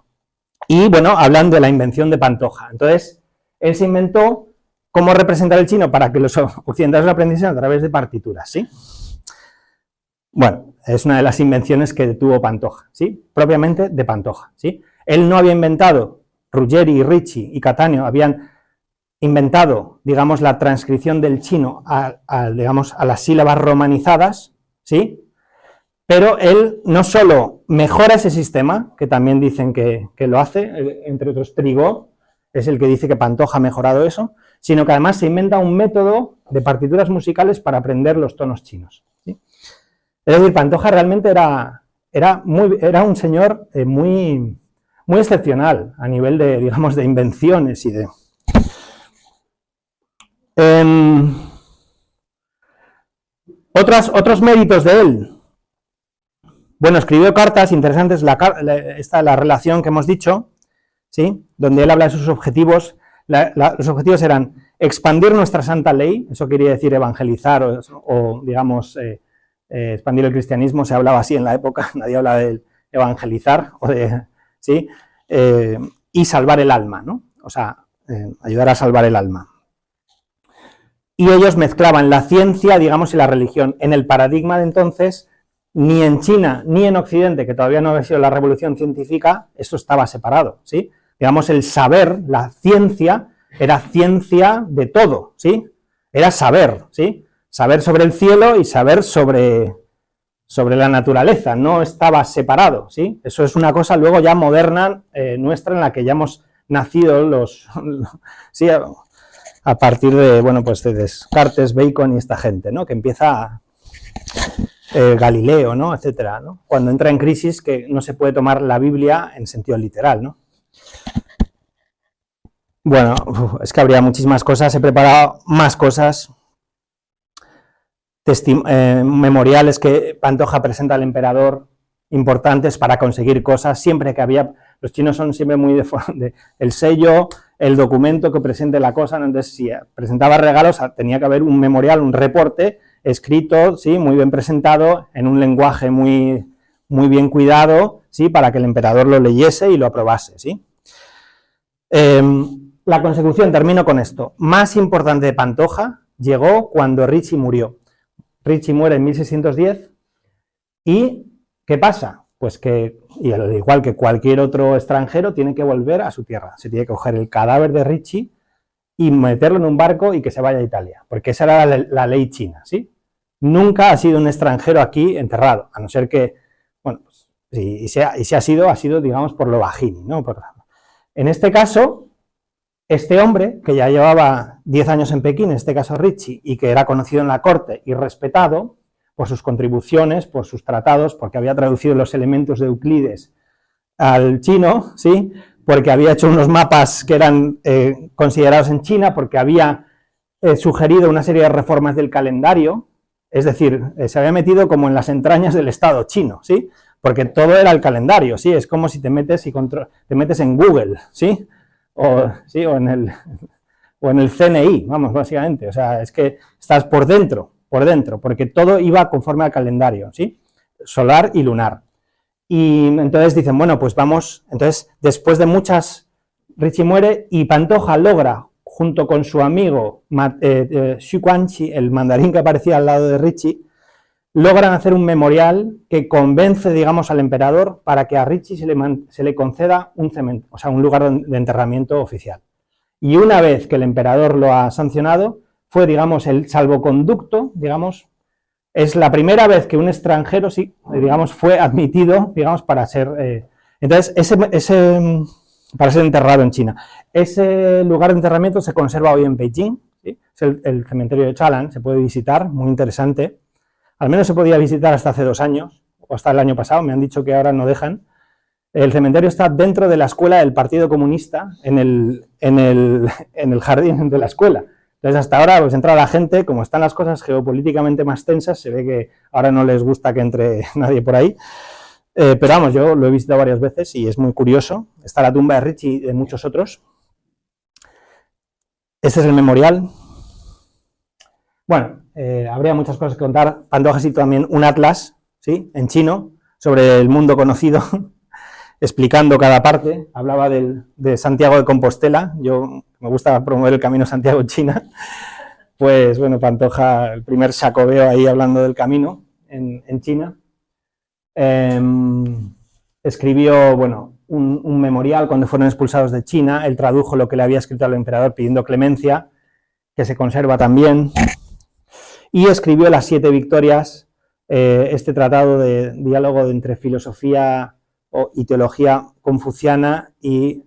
Y bueno, hablan de la invención de Pantoja. Entonces, él se inventó cómo representar el chino para que los occidentales lo aprendiesen a través de partituras, ¿sí? Bueno, es una de las invenciones que tuvo Pantoja, ¿sí? Propiamente de Pantoja, ¿sí? Él no había inventado, Ruggeri, Ricci y Cattaneo habían inventado, digamos, la transcripción del chino digamos, a las sílabas romanizadas, ¿sí? Pero él no solo mejora ese sistema, que también dicen que lo hace, entre otros Trigo, es el que dice que Pantoja ha mejorado eso, sino que además se inventa un método de partituras musicales para aprender los tonos chinos, ¿sí? Es decir, Pantoja realmente era un señor muy excepcional a nivel de, digamos, de invenciones y de... Otros méritos de él. Bueno, escribió cartas interesantes, la relación que hemos dicho, ¿sí? Donde él habla de sus objetivos. Los objetivos eran expandir nuestra santa ley, eso quería decir evangelizar o digamos, expandir el cristianismo, se hablaba así en la época, nadie habla de evangelizar, ¿sí? Y salvar el alma, ¿no? O sea, ayudar a salvar el alma. Y ellos mezclaban la ciencia, digamos, y la religión. En el paradigma de entonces, ni en China ni en Occidente, que todavía no había sido la revolución científica, eso estaba separado, ¿sí? Digamos, el saber, la ciencia, era ciencia de todo, ¿sí? Era saber, ¿sí? Saber sobre el cielo y saber sobre la naturaleza, no estaba separado, ¿sí? Eso es una cosa luego ya moderna, nuestra, en la que ya hemos nacido ¿sí? A partir de, bueno, pues de Descartes, Bacon y esta gente, ¿no? Que empieza Galileo, ¿no? Etcétera, ¿no? Cuando entra en crisis que no se puede tomar la Biblia en sentido literal, ¿no? Bueno, es que habría muchísimas cosas, he preparado más cosas, memoriales que Pantoja presenta al emperador, importantes para conseguir cosas, siempre que había, los chinos son siempre muy de el sello, el documento que presente la cosa, ¿no? Entonces si presentaba regalos tenía que haber un memorial, un reporte escrito, ¿sí? Muy bien presentado, en un lenguaje muy bien cuidado, ¿sí? Para que el emperador lo leyese y lo aprobase, ¿sí? La consecución, termino con esto, más importante de Pantoja llegó cuando Ricci murió. Ricci muere en 1610 y ¿qué pasa? Pues que, y al igual que cualquier otro extranjero, tiene que volver a su tierra. Se tiene que coger el cadáver de Ricci y meterlo en un barco y que se vaya a Italia, porque esa era la ley china, ¿sí? Nunca ha sido un extranjero aquí enterrado, a no ser que, bueno, pues, y si ha sido, digamos, por lo bajini, ¿no? En este caso, este hombre, que ya llevaba 10 años en Pekín, en este caso Ricci, y que era conocido en la corte y respetado por sus contribuciones, por sus tratados, porque había traducido los elementos de Euclides al chino, ¿sí? Porque había hecho unos mapas que eran considerados en China, porque había sugerido una serie de reformas del calendario, es decir, se había metido como en las entrañas del Estado chino, ¿sí? Porque todo era el calendario, ¿sí? Es como si te metes en Google, ¿sí? O en el CNI, vamos, básicamente, o sea, es que estás por dentro, porque todo iba conforme al calendario, ¿sí? Solar y lunar. Y entonces dicen, bueno, pues vamos, entonces después de muchas, Ricci muere y Pantoja logra, junto con su amigo Xu Guangqi, el mandarín que aparecía al lado de Ricci, logran hacer un memorial que convence, digamos, al emperador para que a Ricci se le conceda un cementerio, o sea, un lugar de enterramiento oficial. Y una vez que el emperador lo ha sancionado, fue, digamos, el salvoconducto, digamos, es la primera vez que un extranjero, sí, digamos, fue admitido, digamos, para ser... entonces, para ser enterrado en China. Ese lugar de enterramiento se conserva hoy en Beijing, ¿sí? Es el cementerio de Chalan, se puede visitar, muy interesante. Al menos se podía visitar hasta hace 2 años, o hasta el año pasado, me han dicho que ahora no dejan. El cementerio está dentro de la escuela del Partido Comunista, en el jardín de la escuela. Entonces, hasta ahora, pues entra la gente, como están las cosas geopolíticamente más tensas, se ve que ahora no les gusta que entre nadie por ahí, Pero vamos, yo lo he visitado varias veces y es muy curioso. Está la tumba de Ricci y de muchos otros. Este es el memorial. Bueno, habría muchas cosas que contar. Pantoja hizo también un atlas, ¿sí?, en chino, sobre el mundo conocido, explicando cada parte. Hablaba de Santiago de Compostela. Yo me gusta promover el Camino Santiago en China. Pues bueno, Pantoja, el primer jacobeo ahí hablando del camino en China. Escribió, bueno, un memorial cuando fueron expulsados de China. Él tradujo lo que le había escrito al emperador pidiendo clemencia, que se conserva también. Y escribió Las 7 Victorias, este tratado de diálogo entre filosofía y teología confuciana y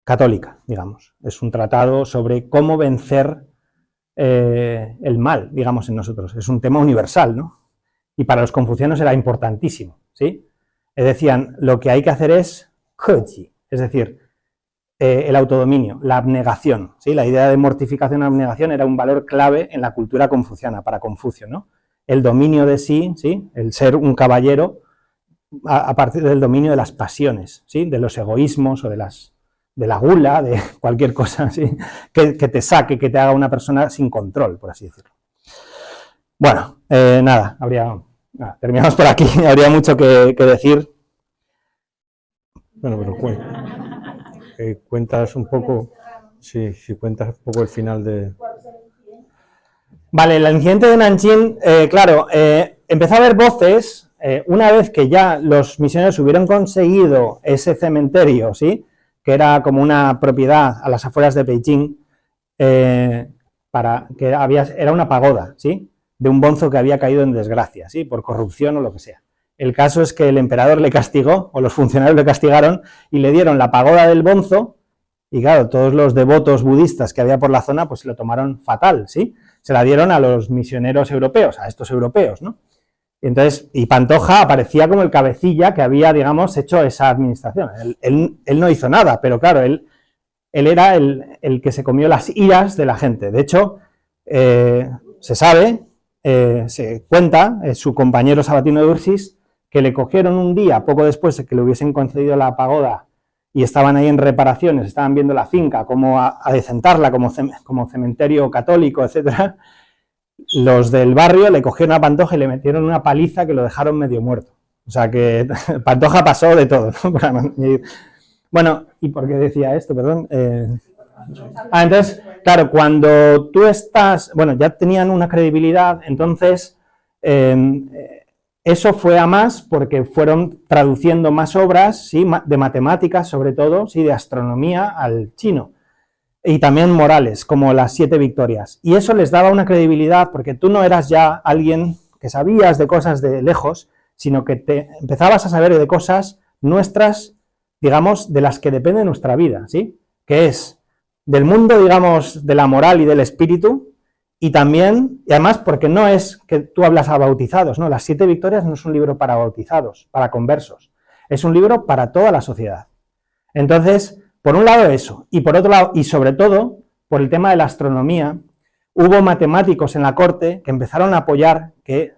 católica, digamos. Es un tratado sobre cómo vencer el mal, digamos, en nosotros. Es un tema universal, ¿no? Y para los confucianos era importantísimo, ¿sí? Decían, lo que hay que hacer es keji, es decir, el autodominio, la abnegación, ¿sí? La idea de mortificación y abnegación era un valor clave en la cultura confuciana, para Confucio, ¿no? El dominio de sí, ¿sí?, el ser un caballero a partir del dominio de las pasiones, ¿sí?, de los egoísmos o de la gula, de cualquier cosa, ¿sí?, que te saque, que te haga una persona sin control, por así decirlo. Bueno, nada, terminamos por aquí, habría mucho que decir. Bueno, pero cuentas un poco, si cuentas un poco el final de... Vale, el incidente de Nanjing, claro, empezó a haber voces, una vez que ya los misioneros hubieran conseguido ese cementerio, ¿sí?, que era como una propiedad a las afueras de Beijing, era una pagoda, ¿sí?, de un bonzo que había caído en desgracia, ¿sí?, por corrupción o lo que sea. El caso es que el emperador le castigó, o los funcionarios le castigaron, y le dieron la pagoda del bonzo, y claro, todos los devotos budistas que había por la zona, pues se lo tomaron fatal, ¿sí? Se la dieron a los misioneros europeos, a estos europeos, ¿no? Y Pantoja aparecía como el cabecilla que había, digamos, hecho esa administración. Él no hizo nada, pero claro, él era el que se comió las iras de la gente. De hecho, se sabe, se cuenta, su compañero Sabatino de Ursis, que le cogieron un día, poco después de que le hubiesen concedido la pagoda, y estaban ahí en reparaciones, estaban viendo la finca, cómo adecentarla como cementerio católico, etcétera. Los del barrio le cogieron a Pantoja y le metieron una paliza que lo dejaron medio muerto. O sea que Pantoja pasó de todo, ¿no? Bueno, ¿y por qué decía esto? Perdón. Entonces, claro, cuando tú estás... Bueno, ya tenían una credibilidad, entonces... eso fue a más porque fueron traduciendo más obras, ¿sí?, de matemáticas sobre todo, ¿sí?, de astronomía al chino, y también morales, como Las 7 Victorias. Y eso les daba una credibilidad porque tú no eras ya alguien que sabías de cosas de lejos, sino que te empezabas a saber de cosas nuestras, digamos, de las que depende nuestra vida, ¿sí?, que es del mundo, digamos, de la moral y del espíritu. Y también, y además porque no es que tú hablas a bautizados, no, Las 7 Victorias no es un libro para bautizados, para conversos, es un libro para toda la sociedad. Entonces, por un lado eso, y por otro lado, y sobre todo, por el tema de la astronomía, hubo matemáticos en la corte que empezaron a apoyar que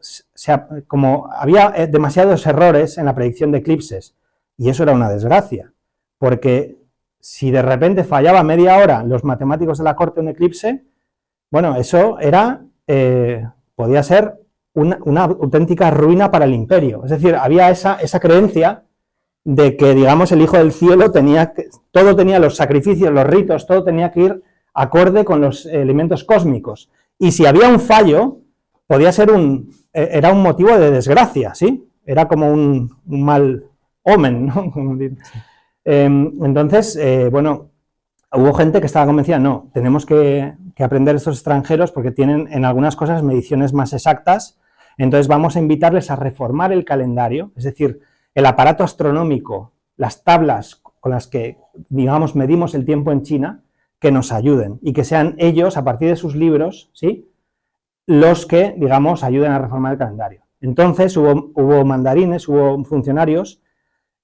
como había demasiados errores en la predicción de eclipses, y eso era una desgracia, porque si de repente fallaba media hora los matemáticos de la corte un eclipse, bueno, eso era, podía ser una auténtica ruina para el imperio. Es decir, había esa creencia de que, digamos, el Hijo del Cielo todo tenía los sacrificios, los ritos, todo tenía que ir acorde con los elementos cósmicos. Y si había un fallo, podía ser era un motivo de desgracia, ¿sí? Era como un mal omen, ¿no? Entonces, bueno, hubo gente que estaba convencida, no, tenemos que aprender estos extranjeros porque tienen en algunas cosas mediciones más exactas, entonces vamos a invitarles a reformar el calendario, es decir, el aparato astronómico, las tablas con las que, digamos, medimos el tiempo en China, que nos ayuden y que sean ellos, a partir de sus libros, ¿sí?, los que, digamos, ayuden a reformar el calendario. Entonces hubo mandarines, hubo funcionarios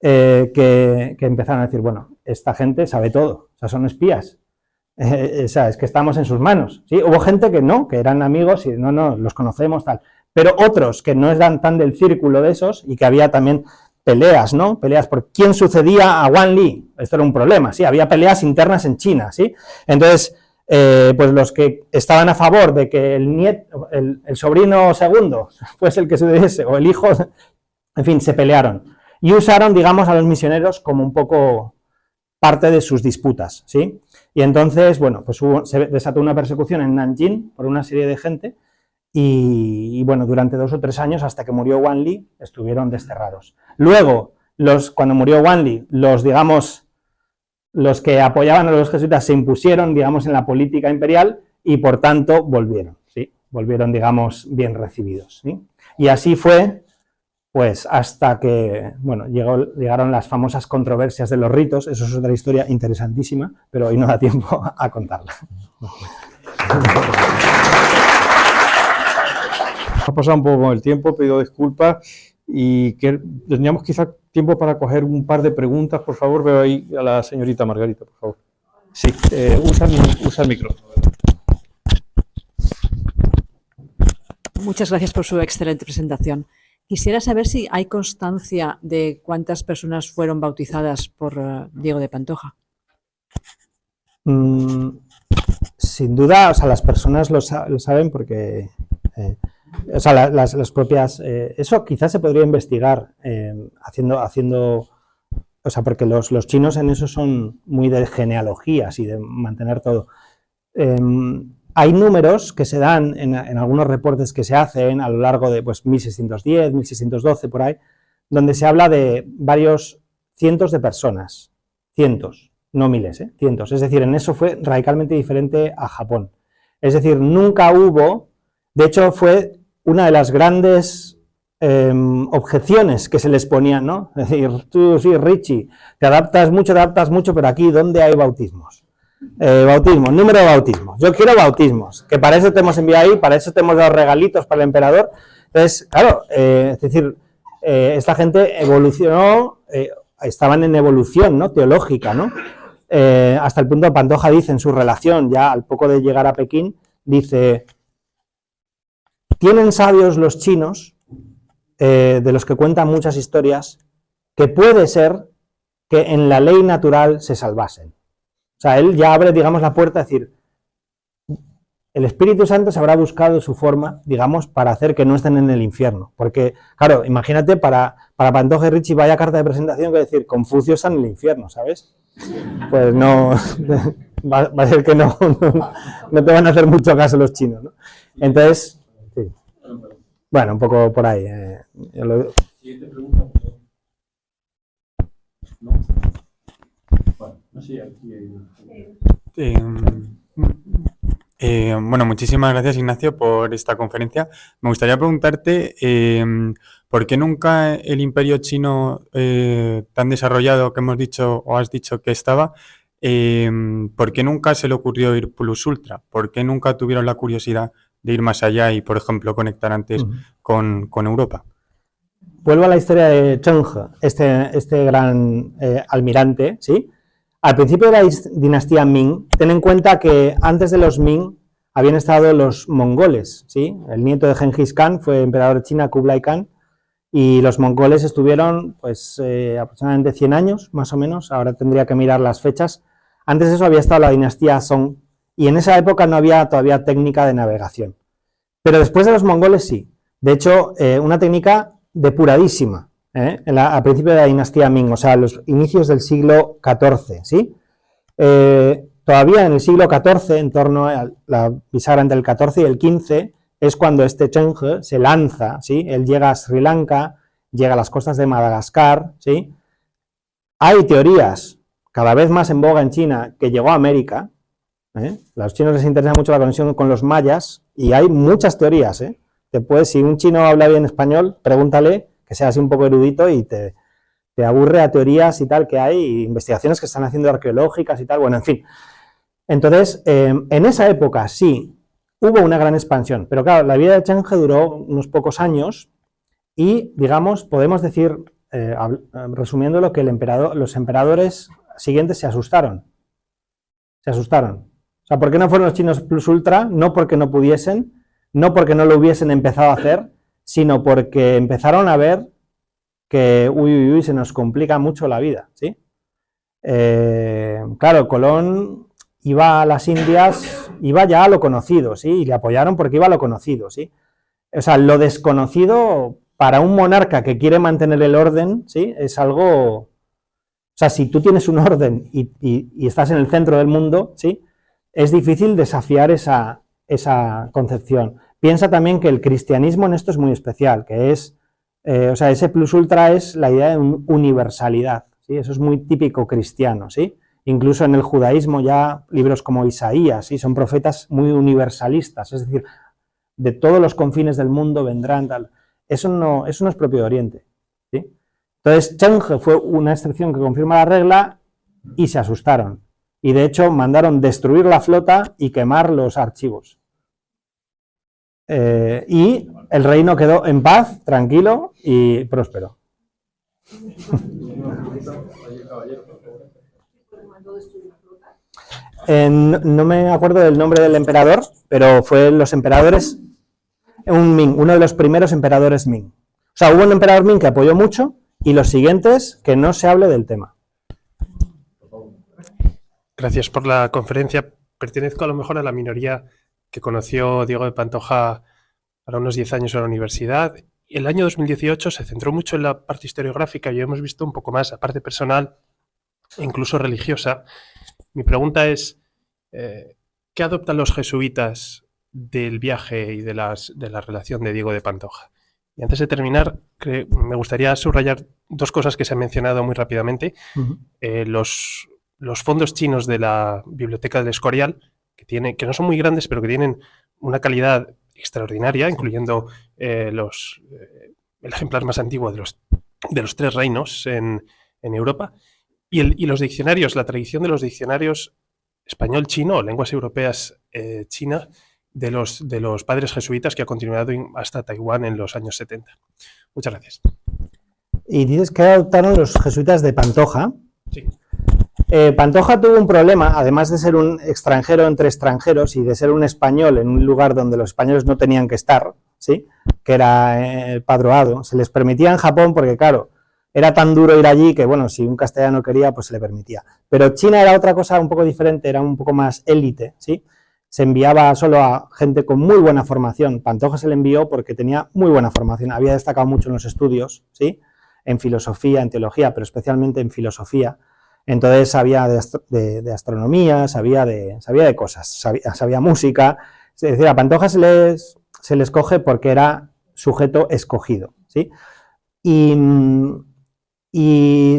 que empezaron a decir, bueno, esta gente sabe todo, o sea, son espías, o sea, es que estamos en sus manos, ¿sí? Hubo gente que no, que eran amigos y no, los conocemos, tal, pero otros que no eran tan del círculo de esos y que había también peleas, ¿no? Peleas por quién sucedía a Wang Li. Esto era un problema, ¿sí? Había peleas internas en China, ¿sí? Entonces, pues los que estaban a favor de que el sobrino segundo fuese el que sucediese, o el hijo, en fin, se pelearon. Y usaron, digamos, a los misioneros como un poco parte de sus disputas, ¿sí? Y entonces, bueno, pues se desató una persecución en Nanjing por una serie de gente y bueno, durante 2 o 3 años, hasta que murió Wang Li, estuvieron desterrados. Luego, cuando murió Wang Li, digamos, los que apoyaban a los jesuitas se impusieron, digamos, en la política imperial y, por tanto, volvieron, ¿sí? Volvieron, digamos, bien recibidos, ¿sí? Y así fue, pues, hasta que, bueno, llegaron las famosas controversias de los ritos. Eso es otra historia interesantísima, pero hoy no da tiempo a contarla. Ha pasado un poco con el tiempo, pido disculpas y que tendríamos quizá tiempo para coger un par de preguntas, por favor. Veo ahí a la señorita Margarita, por favor. Sí, usa el micrófono. Muchas gracias por su excelente presentación. Quisiera saber si hay constancia de cuántas personas fueron bautizadas por Diego de Pantoja. Sin duda, o sea, las personas lo saben porque, o sea, las propias, eso quizás se podría investigar haciendo, o sea, porque los chinos en eso son muy de genealogías y de mantener todo. Hay números que se dan en algunos reportes que se hacen a lo largo de, pues, 1610, 1612, por ahí, donde se habla de varios cientos de personas, cientos, no miles, cientos. Es decir, en eso fue radicalmente diferente a Japón. Es decir, nunca hubo, de hecho fue una de las grandes objeciones que se les ponían, ¿no? Es decir, tú sí, Richie, te adaptas mucho, pero aquí, ¿dónde hay bautismos? Bautismos, número de bautismos. Yo quiero bautismos, que para eso te hemos enviado ahí, para eso te hemos dado regalitos para el emperador. Entonces, claro, es decir, esta gente evolucionó, estaban en evolución, ¿no? Teológica, ¿no? Hasta el punto que Pantoja dice en su relación, ya al poco de llegar a Pekín, dice: tienen sabios los chinos, de los que cuentan muchas historias, que puede ser que en la ley natural se salvasen. O sea, él ya abre, digamos, la puerta a decir, el Espíritu Santo se habrá buscado su forma, digamos, para hacer que no estén en el infierno. Porque, claro, imagínate, para Pantoja y Richie vaya carta de presentación que decir, Confucio está en el infierno, ¿sabes? Pues no, va a ser que no te van a hacer mucho caso los chinos, ¿no? Entonces, sí. Bueno, un poco por ahí. Siguiente pregunta. ¿No? Bueno, sí, aquí bueno, muchísimas gracias, Ignacio, por esta conferencia. Me gustaría preguntarte ¿por qué nunca el imperio chino tan desarrollado que hemos dicho o has dicho que estaba, por qué nunca se le ocurrió ir plus ultra? ¿Por qué nunca tuvieron la curiosidad de ir más allá y, por ejemplo, conectar antes con Europa? Vuelvo a la historia de Cheng He, este gran almirante, ¿sí? Al principio de la dinastía Ming, ten en cuenta que antes de los Ming habían estado los mongoles, ¿sí? El nieto de Genghis Khan fue emperador de China, Kublai Khan, y los mongoles estuvieron, pues, aproximadamente 100 años, más o menos. Ahora tendría que mirar las fechas. Antes de eso había estado la dinastía Song, y en esa época no había todavía técnica de navegación. Pero después de los mongoles sí. De hecho, una técnica depuradísima, al principio de la dinastía Ming, o sea, los inicios del siglo XIV, ¿sí? Todavía en el siglo XIV, en torno a la bisagra entre el XIV y el XV, es cuando este Cheng He se lanza, ¿sí? Él llega a Sri Lanka, llega a las costas de Madagascar, ¿sí? Hay teorías cada vez más en boga en China que llegó a América, A los chinos les interesa mucho la conexión con los mayas y hay muchas teorías, si un chino habla bien español, pregúntale, que sea así un poco erudito y te aburre a teorías y tal que hay, investigaciones que están haciendo arqueológicas y tal, bueno, en fin. Entonces, en esa época sí, hubo una gran expansión, pero claro, la vida de Cheng He duró unos pocos años y, digamos, podemos decir, resumiendo lo que los emperadores siguientes se asustaron. Se asustaron. O sea, ¿por qué no fueron los chinos plus ultra? No porque no pudiesen, no porque no lo hubiesen empezado a hacer, sino porque empezaron a ver que, uy, se nos complica mucho la vida, ¿sí? Claro, Colón iba a las Indias, iba ya a lo conocido, ¿sí? Y le apoyaron porque iba a lo conocido, ¿sí? O sea, lo desconocido para un monarca que quiere mantener el orden, ¿sí? Es algo... O sea, si tú tienes un orden y estás en el centro del mundo, ¿sí? Es difícil desafiar esa concepción. Piensa también que el cristianismo en esto es muy especial, que es... o sea, ese plus ultra es la idea de universalidad, ¿sí? Eso es muy típico cristiano, ¿sí? Incluso en el judaísmo ya libros como Isaías, ¿sí? Son profetas muy universalistas, es decir, de todos los confines del mundo vendrán tal. Eso no es propio de Oriente, ¿sí? Entonces, Cheng fue una excepción que confirma la regla y se asustaron. Y de hecho mandaron destruir la flota y quemar los archivos. Y el reino quedó en paz, tranquilo y próspero. No me acuerdo del nombre del emperador, pero fue los emperadores, un Ming, uno de los primeros emperadores Ming. O sea, hubo un emperador Ming que apoyó mucho y los siguientes que no se hable del tema. Gracias por la conferencia. Pertenezco a lo mejor a la minoría que conoció Diego de Pantoja para unos 10 años en la universidad. El año 2018 se centró mucho en la parte historiográfica y hemos visto un poco más la parte personal e incluso religiosa. Mi pregunta es, ¿qué adoptan los jesuitas del viaje y de la relación de Diego de Pantoja? Y antes de terminar, me gustaría subrayar dos cosas que se han mencionado muy rápidamente. Los fondos chinos de la Biblioteca del Escorial, que no son muy grandes, pero que tienen una calidad extraordinaria, incluyendo el ejemplar más antiguo de los tres reinos en Europa. Y los diccionarios, la tradición de los diccionarios español-chino o lenguas europeas chinas de los padres jesuitas que ha continuado hasta Taiwán en los años 70. Muchas gracias. Y dices que adoptaron los jesuitas de Pantoja. Sí. Pantoja tuvo un problema, además de ser un extranjero entre extranjeros y de ser un español en un lugar donde los españoles no tenían que estar, ¿sí? Que era el padroado. Se les permitía en Japón porque, claro, era tan duro ir allí que, bueno, si un castellano quería, pues se le permitía. Pero China era otra cosa un poco diferente, era un poco más élite, ¿sí? Se enviaba solo a gente con muy buena formación. Pantoja se le envió porque tenía muy buena formación, había destacado mucho en los estudios, ¿sí? En filosofía, en teología, pero especialmente en filosofía. Entonces sabía de astronomía, sabía de cosas, sabía música. Es decir, a Pantoja se le escoge porque era sujeto escogido, ¿sí? Y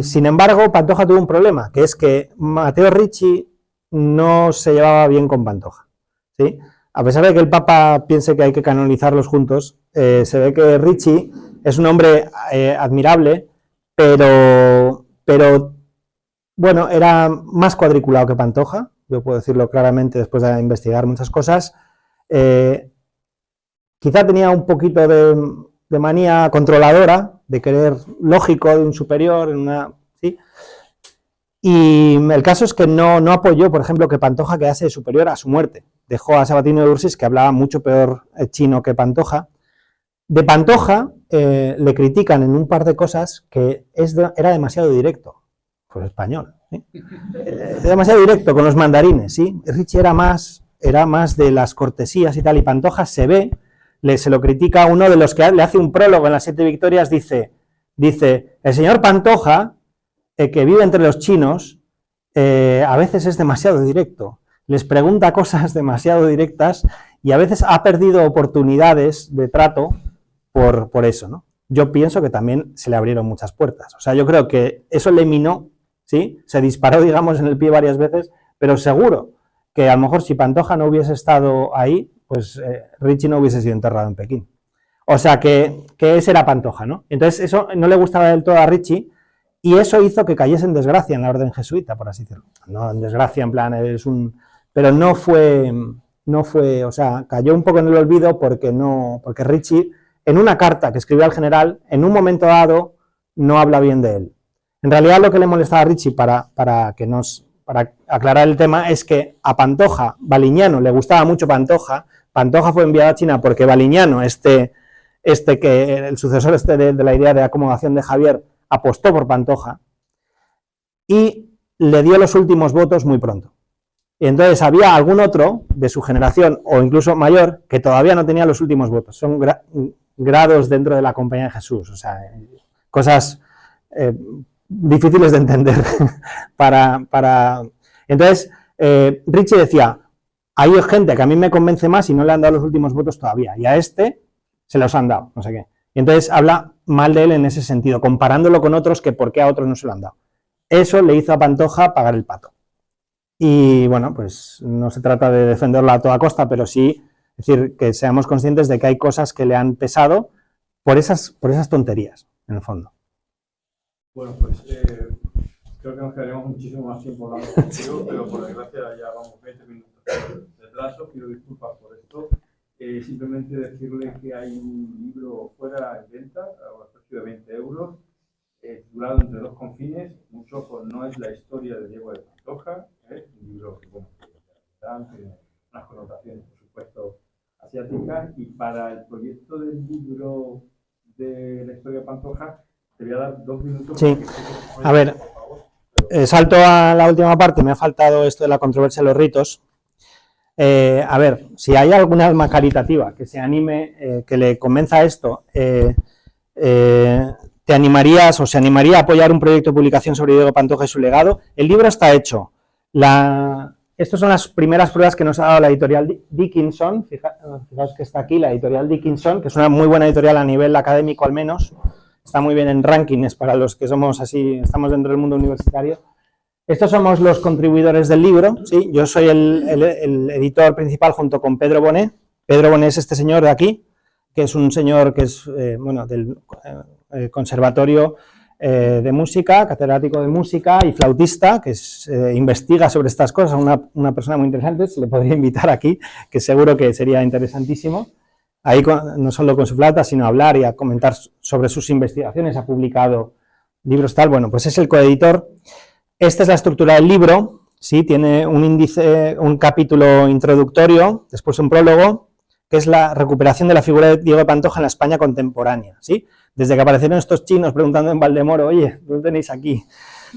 sin embargo, Pantoja tuvo un problema, que es que Matteo Ricci no se llevaba bien con Pantoja, ¿sí? A pesar de que el Papa piense que hay que canonizarlos juntos, se ve que Ricci es un hombre admirable, pero bueno, era más cuadriculado que Pantoja, yo puedo decirlo claramente después de investigar muchas cosas. Quizá tenía un poquito de manía controladora, de querer lógico de un superior, ¿sí? Y el caso es que no apoyó, por ejemplo, que Pantoja quedase superior a su muerte. Dejó a Sabatino de Ursis, que hablaba mucho peor chino que Pantoja. De Pantoja le critican en un par de cosas que era demasiado directo. Pues español, ¿sí? Demasiado directo con los mandarines, ¿sí? Ricci era más de las cortesías y tal, y Pantoja se lo critica uno de los que le hace un prólogo en las 7 Victorias, dice, el señor Pantoja, que vive entre los chinos, a veces es demasiado directo, les pregunta cosas demasiado directas y a veces ha perdido oportunidades de trato por eso, ¿no? Yo pienso que también se le abrieron muchas puertas, o sea, yo creo que eso le minó, ¿sí? Se disparó, digamos, en el pie varias veces, pero seguro que a lo mejor si Pantoja no hubiese estado ahí, pues Ricci no hubiese sido enterrado en Pekín. O sea, que ese era Pantoja, ¿no? Entonces eso no le gustaba del todo a Ricci y eso hizo que cayese en desgracia en la orden jesuita, por así decirlo. No en desgracia, en plan, pero no fue, o sea, cayó un poco en el olvido porque Ricci, en una carta que escribió al general, en un momento dado, no habla bien de él. En realidad lo que le molestaba a Ricci para aclarar el tema es que a Pantoja, Valiñano, le gustaba mucho Pantoja fue enviado a China porque Valiñano, este que el sucesor de la idea de acomodación de Javier apostó por Pantoja y le dio los últimos votos muy pronto. Y entonces había algún otro de su generación, o incluso mayor, que todavía no tenía los últimos votos. Son grados dentro de la Compañía de Jesús, o sea, cosas difíciles de entender. Entonces, Ritchie decía, hay gente que a mí me convence más y no le han dado los últimos votos todavía, y a este se los han dado, no sé qué. Y entonces habla mal de él en ese sentido, comparándolo con otros que por qué a otros no se lo han dado. Eso le hizo a Pantoja pagar el pato. Y bueno, pues no se trata de defenderlo a toda costa, pero sí decir que seamos conscientes de que hay cosas que le han pesado por esas tonterías, en el fondo. Bueno, pues creo que nos quedaremos muchísimo más tiempo hablando contigo, pero por desgracia ya vamos 20 minutos de retraso. Pido disculpas por esto. Simplemente decirle que hay un libro fuera en venta a precio de 20 euros, titulado Entre dos confines. Mucho pues no es la historia de Diego de Pantoja, un libro que, bueno, tiene unas connotaciones, por supuesto, asiáticas, y para el proyecto del libro de la historia de Pantoja te voy a dar 2 minutos. Sí, a ver, salto a la última parte, me ha faltado esto de la controversia de los ritos. A ver, si hay alguna alma caritativa que se anime, que le convenza esto, ¿te animarías o se animaría a apoyar un proyecto de publicación sobre Diego Pantoja y su legado? El libro está hecho. Estas son las primeras pruebas que nos ha dado la editorial Dickinson. Fijaos que está aquí la editorial Dickinson, que es una muy buena editorial a nivel académico al menos. Está muy bien en rankings para los que somos así, estamos dentro del mundo universitario. Estos somos los contribuidores del libro, ¿sí? Yo soy el editor principal junto con Pedro Bonet. Pedro Bonet es este señor de aquí, que es un señor que es bueno, del Conservatorio de Música, catedrático de música y flautista, que investiga sobre estas cosas, una persona muy interesante. Se le podría invitar aquí, que seguro que sería interesantísimo. Ahí no solo con su flauta, sino a hablar y a comentar sobre sus investigaciones. Ha publicado libros tal, bueno, pues es el coeditor. Esta es la estructura del libro, ¿sí? Tiene un índice, un capítulo introductorio, después un prólogo, que es la recuperación de la figura de Diego de Pantoja en la España contemporánea, ¿sí? Desde que aparecieron estos chinos preguntando en Valdemoro, oye, ¿dónde tenéis aquí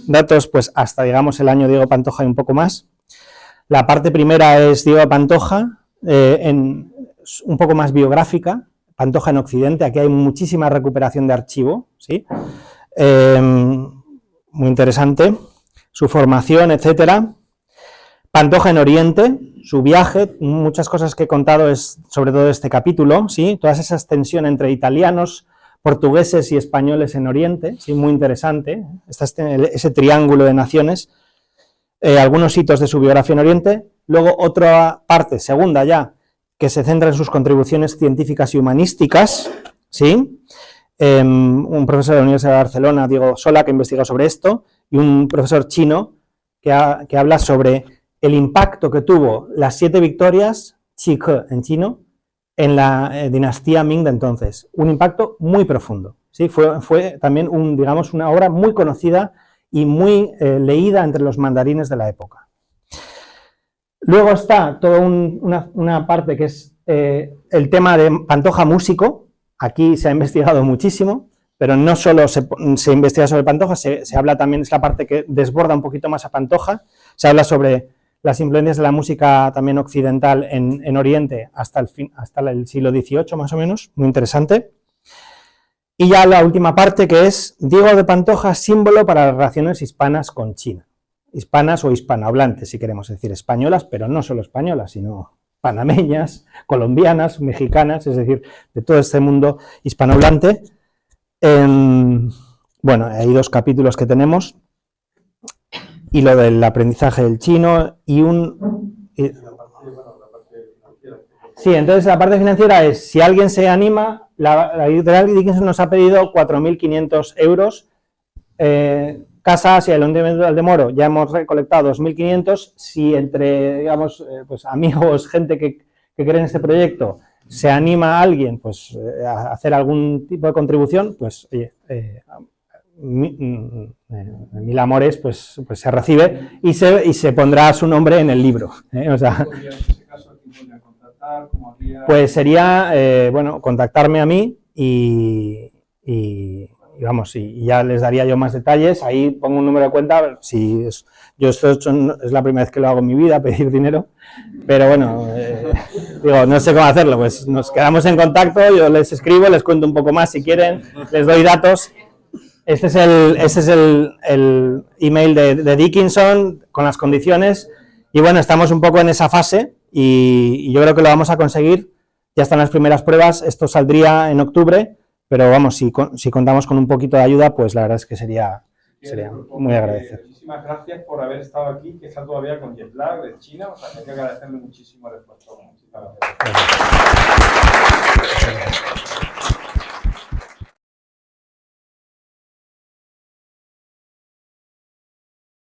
datos? Pues hasta, digamos, el año Diego Pantoja y un poco más. La parte primera es Diego de Pantoja, un poco más biográfica, Pantoja en Occidente. Aquí hay muchísima recuperación de archivo, ¿sí? Muy interesante. Su formación, etcétera. Pantoja en Oriente, su viaje, muchas cosas que he contado es sobre todo este capítulo, ¿sí? Todas esas tensiones entre italianos, portugueses y españoles en Oriente, sí, muy interesante, ese triángulo de naciones, algunos hitos de su biografía en Oriente, luego otra parte, segunda ya, que se centra en sus contribuciones científicas y humanísticas, ¿sí? Un profesor de la Universidad de Barcelona, Diego Sola, que investiga sobre esto, y un profesor chino que habla sobre el impacto que tuvo las 7 victorias, Qi-Ke en chino, en la dinastía Ming de entonces. Un impacto muy profundo, ¿sí? Fue también digamos, una obra muy conocida y muy leída entre los mandarines de la época. Luego está toda una parte que es el tema de Pantoja músico. Aquí se ha investigado muchísimo, pero no solo se investiga sobre Pantoja, se habla también, es la parte que desborda un poquito más a Pantoja, se habla sobre las influencias de la música también occidental en Oriente hasta el siglo XVIII más o menos, muy interesante. Y ya la última parte, que es Diego de Pantoja, símbolo para las relaciones hispanas con China. Hispanas o hispanohablantes, si queremos decir, españolas, pero no solo españolas, sino panameñas, colombianas, mexicanas, es decir, de todo este mundo hispanohablante. Bueno, hay 2 capítulos que tenemos, y lo del aprendizaje del chino, y sí, entonces la parte financiera es, si alguien se anima, la editorial Dickinson nos ha pedido 4.500 euros, Casas y el Ayuntamiento de Valdemoro ya hemos recolectado 2.500, si entre, digamos, pues amigos, gente que cree en este proyecto, se anima a alguien pues a hacer algún tipo de contribución, pues oye, mil amores, pues se recibe y se pondrá su nombre en el libro, o sea, pues sería, bueno, contactarme a mí, y vamos, y ya les daría yo más detalles. Ahí pongo un número de cuenta, si es, yo esto es la primera vez que lo hago en mi vida, pedir dinero, pero bueno, digo, no sé cómo hacerlo, pues nos quedamos en contacto, yo les escribo, les cuento un poco más si quieren, les doy datos. Este es el email de Dickinson con las condiciones, y bueno, estamos un poco en esa fase y yo creo que lo vamos a conseguir. Ya están las primeras pruebas, esto saldría en octubre, pero vamos, si contamos con un poquito de ayuda, pues la verdad es que sería muy agradecido. Muchísimas gracias por haber estado aquí, que está todavía con jet lag de China, o sea, hay que agradecerle muchísimo el esfuerzo. Muchísimas gracias.